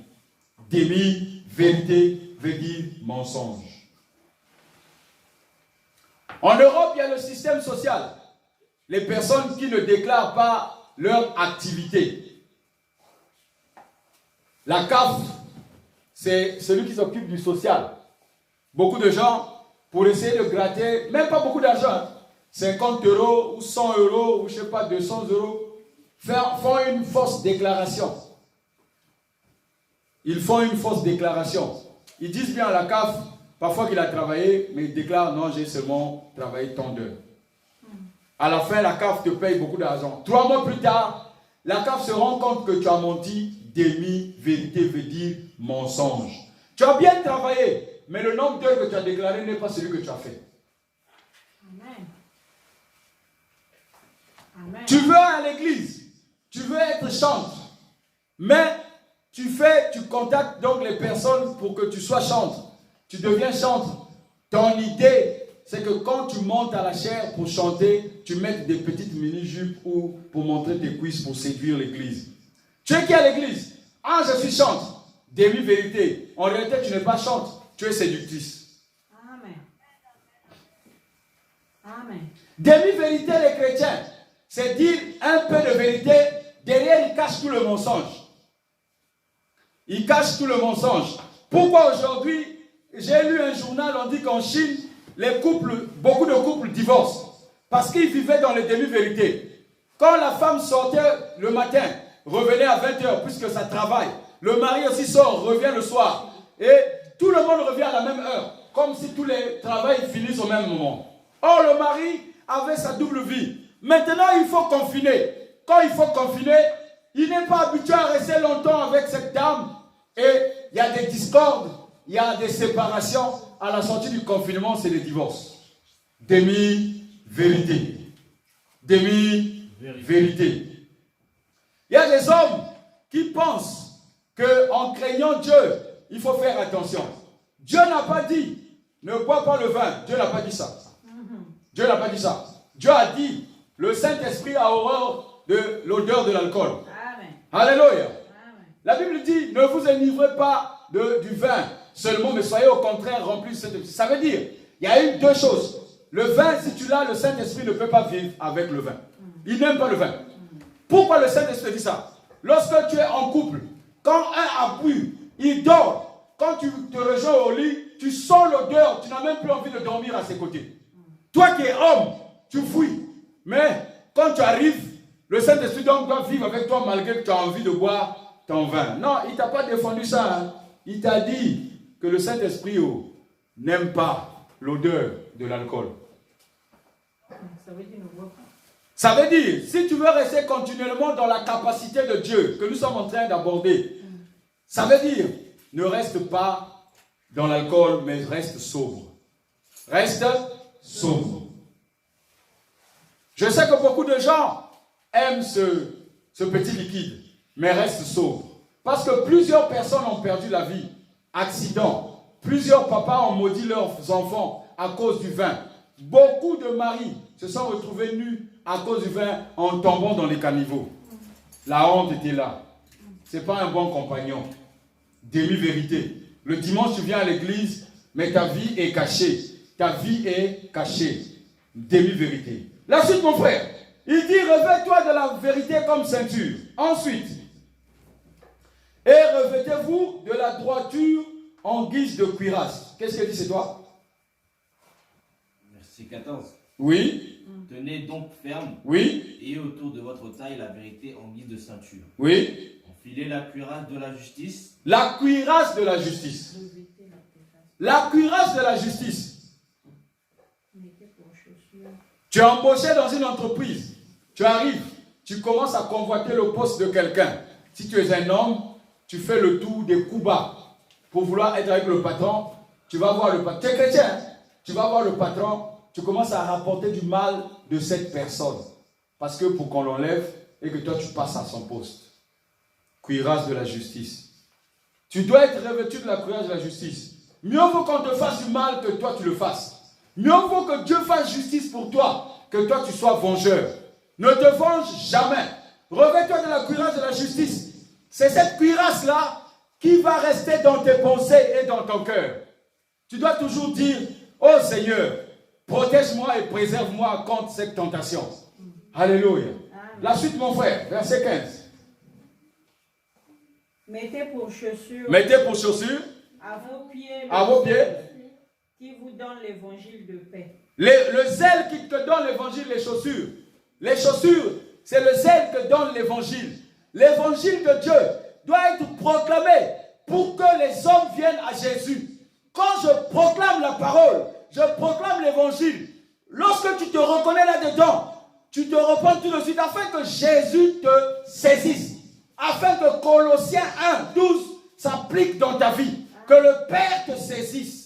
Demi-vérité veut dire mensonge. En Europe, il y a le système social. Les personnes qui ne déclarent pas leur activité. La CAF, c'est celui qui s'occupe du social. Beaucoup de gens, pour essayer de gratter, même pas beaucoup d'argent, 50 € ou 100 € ou je ne sais pas, 200 €, font une fausse déclaration. Ils font une fausse déclaration. Ils disent bien à la CAF, parfois qu'il a travaillé, mais ils déclarent, non, j'ai seulement travaillé tant d'heures. À la fin, la CAF te paye beaucoup d'argent. 3 mois plus tard, la CAF se rend compte que tu as menti. Demi-vérité veut dire mensonge. Tu as bien travaillé, mais le nombre d'heures que tu as déclaré n'est pas celui que tu as fait. Amen. Amen. Tu veux à l'église, tu veux être chantre, mais tu contactes donc les personnes pour que tu sois chantre. Tu deviens chantre. Ton idée, c'est que quand tu montes à la chaire pour chanter, tu mets des petites mini-jupes ou pour montrer tes cuisses pour séduire l'église. Tu es qui à l'église? Ah, je suis chantre. Demi-vérité. En réalité, tu n'es pas chantre, tu es séductrice. Amen. Amen. Demi-vérité, les chrétiens, c'est dire un peu de vérité, derrière ils cachent tout le mensonge. Ils cachent tout le mensonge. Pourquoi aujourd'hui, j'ai lu un journal, on dit qu'en Chine, beaucoup de couples divorcent parce qu'ils vivaient dans les demi-vérités. Quand la femme sortait le matin, revenait à 20h puisque ça travaille, le mari aussi sort, revient le soir. Et tout le monde revient à la même heure, comme si tous les travails finissent au même moment. Or, le mari avait sa double vie. Maintenant, il faut confiner. Quand il faut confiner, il n'est pas habitué à rester longtemps avec cette dame. Et il y a des discordes, il y a des séparations. À la sortie du confinement, c'est le divorce. Demi-vérité. Demi-vérité. Il y a des hommes qui pensent qu'en craignant Dieu, il faut faire attention. Dieu n'a pas dit, ne bois pas le vin. Dieu n'a pas dit ça. Dieu n'a pas dit ça. Dieu a dit, le Saint-Esprit a horreur de l'odeur de l'alcool. Alléluia. Amen. La Bible dit, ne vous enivrez pas du vin seulement, mais soyez au contraire remplis de Saint-Esprit. Ça veut dire, il y a eu deux choses. Le vin, si tu l'as, le Saint-Esprit ne peut pas vivre avec le vin. Il n'aime pas le vin. Pourquoi le Saint-Esprit dit ça? Lorsque tu es en couple, quand un a bu, il dort. Quand tu te rejoins au lit, tu sens l'odeur, tu n'as même plus envie de dormir à ses côtés. Toi qui es homme, tu fuis. Mais quand tu arrives, le Saint-Esprit doit vivre avec toi malgré que tu as envie de boire ton vin. Non, il ne t'a pas défendu ça. Hein. Il t'a dit que le Saint-Esprit n'aime pas l'odeur de l'alcool. Ça veut dire ne bois pas. Ça veut dire, si tu veux rester continuellement dans la capacité de Dieu que nous sommes en train d'aborder, ça veut dire, ne reste pas dans l'alcool, mais reste sobre. Reste sobre. Je sais que beaucoup de gens aiment ce petit liquide, mais reste sobre. Parce que plusieurs personnes ont perdu la vie. Accident. Plusieurs papas ont maudit leurs enfants à cause du vin. Beaucoup de maris se sont retrouvés nus à cause du vin en tombant dans les caniveaux. La honte était là. Ce n'est pas un bon compagnon. Demi-vérité. Le dimanche, tu viens à l'église, mais ta vie est cachée. Ta vie est cachée. Demi-vérité. La suite, mon frère, il dit, revêtez-toi de la vérité comme ceinture. Ensuite, et revêtez-vous de la droiture en guise de cuirasse. Qu'est-ce que dit c'est toi? Verset 14. Oui. Tenez donc ferme. Oui. Et autour de votre taille la vérité en guise de ceinture. Oui. Enfilez la cuirasse de la justice. La cuirasse de la justice. La cuirasse de la justice. Tu es embauché dans une entreprise. Tu arrives. Tu commences à convoiter le poste de quelqu'un. Si tu es un homme, tu fais le tour des coups bas pour vouloir être avec le patron. Tu vas voir le patron. Tu es chrétien, hein? Tu vas voir le patron. Tu commences à rapporter du mal de cette personne. Parce que pour qu'on l'enlève et que toi tu passes à son poste. Cuirasse de la justice. Tu dois être revêtu de la cuirasse de la justice. Mieux vaut qu'on te fasse du mal que toi tu le fasses. Mieux vaut que Dieu fasse justice pour toi que toi tu sois vengeur. Ne te venge jamais. Revêt-toi de la cuirasse de la justice. C'est cette cuirasse-là qui va rester dans tes pensées et dans ton cœur. Tu dois toujours dire, oh Seigneur, protège-moi et préserve-moi contre cette tentation. Alléluia. Amen. La suite, mon frère, verset 15. Mettez pour chaussures. Mettez pour chaussures. À vos pieds. Qui vous donne l'évangile de paix. Le zèle qui te donne l'évangile, les chaussures. Les chaussures, c'est le zèle que donne l'évangile. L'évangile de Dieu doit être proclamé pour que les hommes viennent à Jésus. Quand je proclame la parole, je proclame l'évangile. Lorsque tu te reconnais là-dedans, tu te repens tout de suite afin que Jésus te saisisse. Afin que Colossiens 1, 12 s'applique dans ta vie. Que le Père te saisisse.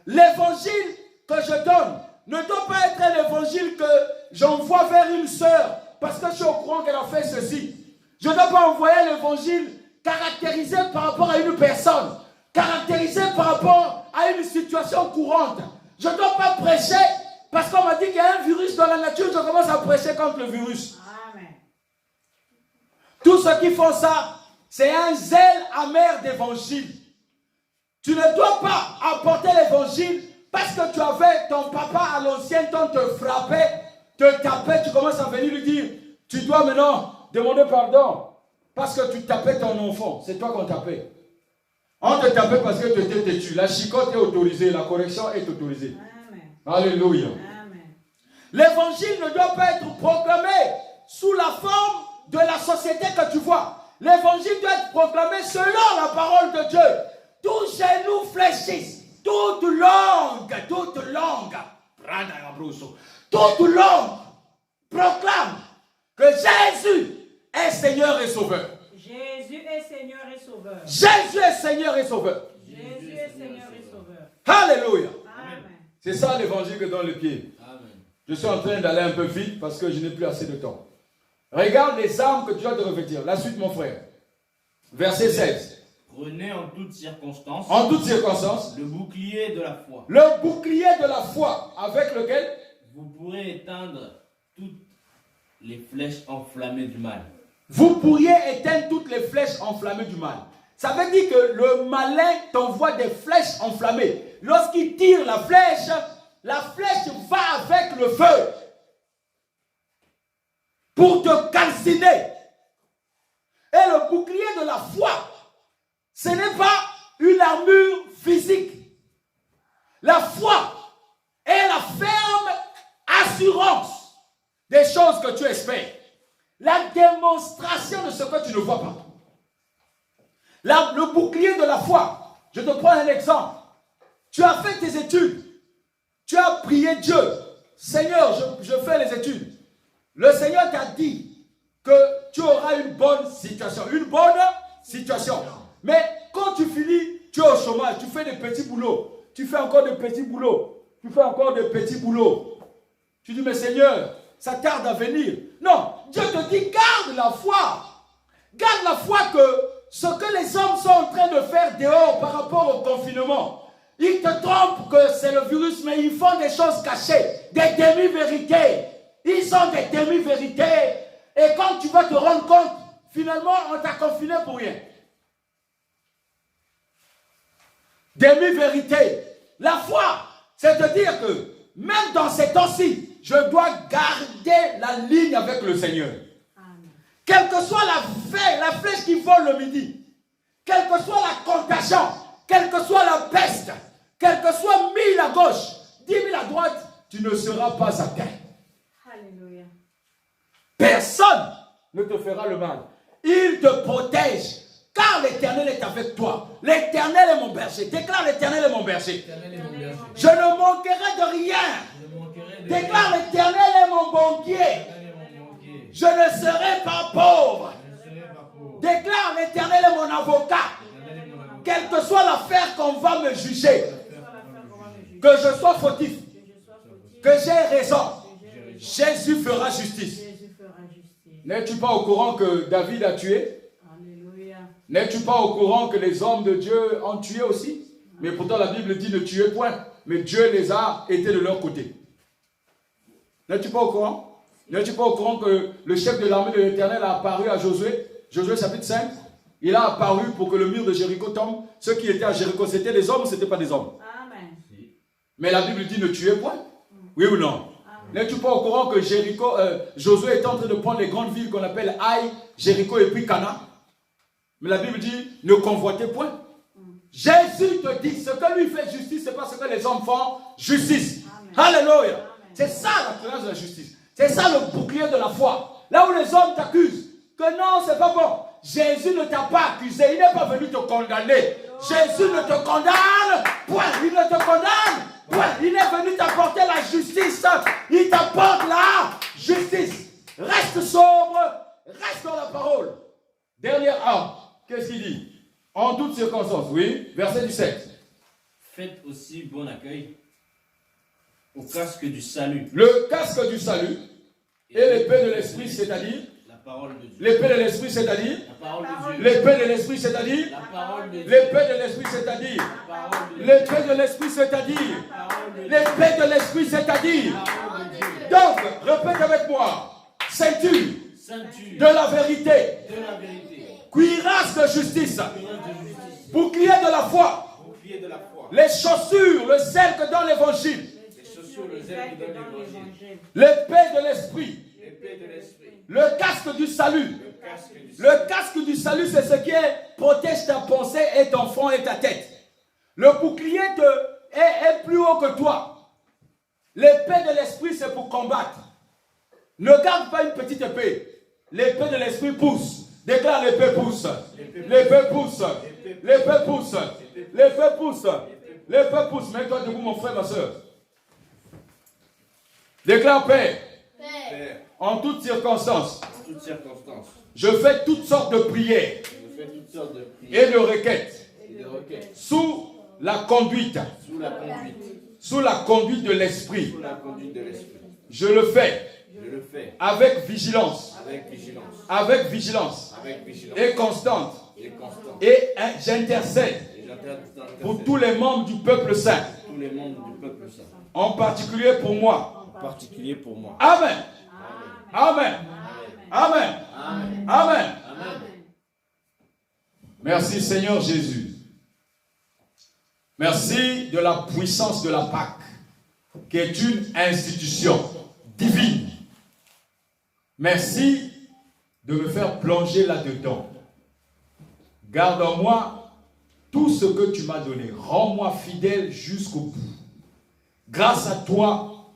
L'évangile que je donne ne doit pas être un évangile que j'envoie vers une sœur parce que je suis au courant qu'elle a fait ceci. Je ne dois pas envoyer l'évangile caractérisé par rapport à une personne, caractérisé par rapport à une situation courante. Je ne dois pas prêcher parce qu'on m'a dit qu'il y a un virus dans la nature, je commence à prêcher contre le virus. Amen. Tous ceux qui font ça, c'est un zèle amer d'évangile. Tu ne dois pas apporter l'évangile parce que tu avais ton papa à l'ancien temps te frappait, te tapait, tu commences à venir lui dire, tu dois maintenant demander pardon parce que tu tapais ton enfant. C'est toi qu'on tapait. On te tapait parce que tu étais têtu. La chicotte est autorisée, la correction est autorisée. Amen. Alléluia. Amen. L'évangile ne doit pas être proclamé sous la forme de la société que tu vois. L'évangile doit être proclamé selon la parole de Dieu. Tous genoux fléchissent. Toute langue proclame que Jésus est Seigneur et Sauveur. Jésus est Seigneur et Sauveur. Jésus est Seigneur et Sauveur. Jésus est Seigneur et Sauveur. Alléluia. Amen. C'est ça l'évangile que donne le pied. Amen. Je suis en train d'aller un peu vite parce que je n'ai plus assez de temps. Regarde les armes que tu dois te revêtir. La suite, mon frère. Verset 16. Prenez en toutes circonstances En toutes circonstances, le bouclier de la foi. le bouclier de la foi avec lequel Vous pourrez éteindre toutes les flèches enflammées du mal. vous pourriez éteindre toutes les flèches enflammées du mal. Ça veut dire que le malin t'envoie des flèches enflammées. Lorsqu'il tire la flèche va avec le feu pour te calciner. Et le bouclier de la foi, ce n'est pas une armure physique. La foi est la ferme assurance des choses que tu espères. La démonstration de ce que tu ne vois pas. Le bouclier de la foi. Je te prends un exemple. Tu as fait tes études. Tu as prié Dieu. Seigneur, je fais les études. Le Seigneur t'a dit que tu auras une bonne situation. Une bonne situation. Mais quand tu finis, tu es au chômage. Tu fais des petits boulots. Tu fais encore des petits boulots. Tu fais encore des petits boulots. Tu dis, mais Seigneur, ça tarde à venir. Non, Dieu te dit, garde la foi. Garde la foi que ce que les hommes sont en train de faire dehors par rapport au confinement, ils te trompent que c'est le virus, mais ils font des choses cachées, des demi-vérités. Ils ont des demi-vérités. Et quand tu vas te rendre compte, finalement, on t'a confiné pour rien. Demi-vérité. La foi, c'est de dire que même dans ces temps-ci, je dois garder la ligne avec le Seigneur. Amen. Quelle que soit la flèche qui vole le midi, quelle que soit la contagion, quelle que soit la peste, quel que soit 1000 à gauche, 10 000 à droite, tu ne seras pas atteint. Alléluia. Personne ne te fera le mal. Il te protège, car l'Éternel est avec toi. L'Éternel est mon berger. Déclare, l'Éternel est mon berger. Je ne manquerai de rien. Déclare, l'Éternel est mon banquier. Je ne serai pas pauvre. Déclare, l'Éternel est mon avocat. Quelle que soit l'affaire qu'on va me juger, que je sois fautif, que j'ai raison, Jésus fera justice. N'es-tu pas au courant que David a tué? Alléluia. N'es-tu pas au courant que les hommes de Dieu ont tué aussi? Mais pourtant la Bible dit ne tuez point. Mais Dieu les a été de leur côté. N'es-tu pas au courant? N'es-tu pas au courant que le chef de l'armée de l'Éternel a apparu à Josué? Josué chapitre 5. Il a apparu pour que le mur de Jéricho tombe. Ceux qui étaient à Jéricho, c'était des hommes ou ce n'était pas des hommes? Amen. Mais la Bible dit ne tuez point. Oui ou non? N'es-tu pas au courant que Josué est en train de prendre les grandes villes qu'on appelle Haï, Jéricho et puis Cana? Mais la Bible dit ne convoitez point. Jésus te dit ce que lui fait justice, ce n'est pas ce que les hommes font justice. Amen. Alléluia. C'est ça la clémence de la justice. C'est ça le bouclier de la foi. Là où les hommes t'accusent que non, c'est pas bon. Jésus ne t'a pas accusé. Il n'est pas venu te condamner. Jésus ne te condamne. Point. Il ne te condamne. Point. Il est venu t'apporter la justice. Il t'apporte la justice. Reste sobre. Reste dans la parole. Dernière arme. Qu'est-ce qu'il dit? En toutes circonstances. Oui. Verset 17. Faites aussi bon accueil au casque du salut. Le casque du salut et l'épée de l'esprit, c'est-à-dire la parole de Dieu. L'épée de l'esprit, c'est-à-dire la parole de Dieu. L'épée de l'esprit, c'est-à-dire La parole de Dieu. l'épée de l'esprit, c'est-à-dire l'épée de l'esprit, c'est-à-dire l'épée de l'esprit, c'est-à-dire. Donc, répète avec moi. Ceinture Ceinture de la vérité, de la vérité. cuirasse de justice, bouclier de la foi, Bouclier de la foi. les chaussures, le zèle que dans l'évangile, Les chaussures, le zèle qui donne l'évangile. l'épée de l'esprit, L'épée de l'esprit. le casque du salut. Le casque du salut. Le casque du salut, c'est ce qui est protège protège ta pensée et ton front et ta tête. Le bouclier est plus haut que toi. L'épée de l'esprit, c'est pour combattre. Ne garde pas une petite épée. L'épée de l'esprit pousse. Déclare l'épée pousse. L'épée pousse. L'épée pousse. L'épée pousse. L'épée pousse. Mets-toi debout, mon frère, ma soeur. Déclare Père. Père, En toutes circonstances. en toutes circonstances, Je fais toutes sortes de prières je fais toutes sortes de prières et de requêtes et de requêtes sous la conduite sous la conduite de l'esprit. de l'esprit. Je le fais Je le fais avec vigilance avec vigilance et constante. et constante. Et j'intercède Et j'intercède pour tous les membres du peuple saint, tous les membres du peuple saint, en particulier pour moi. en particulier pour moi. Amen. Amen. Amen. Amen. Amen. Amen. Merci Seigneur Jésus. Merci de la puissance de la Pâque, qui est une institution divine. Merci de me faire plonger là-dedans. Garde en moi tout ce que tu m'as donné. Rends-moi fidèle jusqu'au bout. Grâce à toi,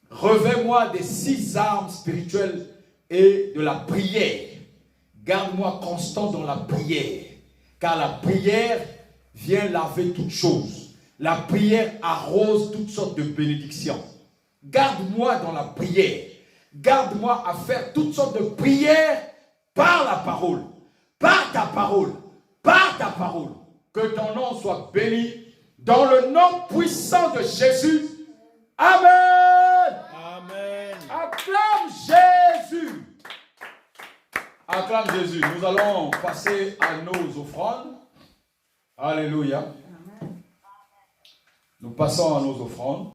revêt-moi des 6 armes spirituelles et de la prière. Garde-moi constant dans la prière, car la prière vient laver toutes choses. La prière arrose toutes sortes de bénédictions. Garde-moi dans la prière. Garde-moi à faire toutes sortes de prières par la parole, par ta parole, par ta parole. Que ton nom soit béni dans le nom puissant de Jésus. Amen. Amen. Acclame Jésus. Acclame Jésus. Nous allons passer à nos offrandes. Alléluia. Nous passons à nos offrandes.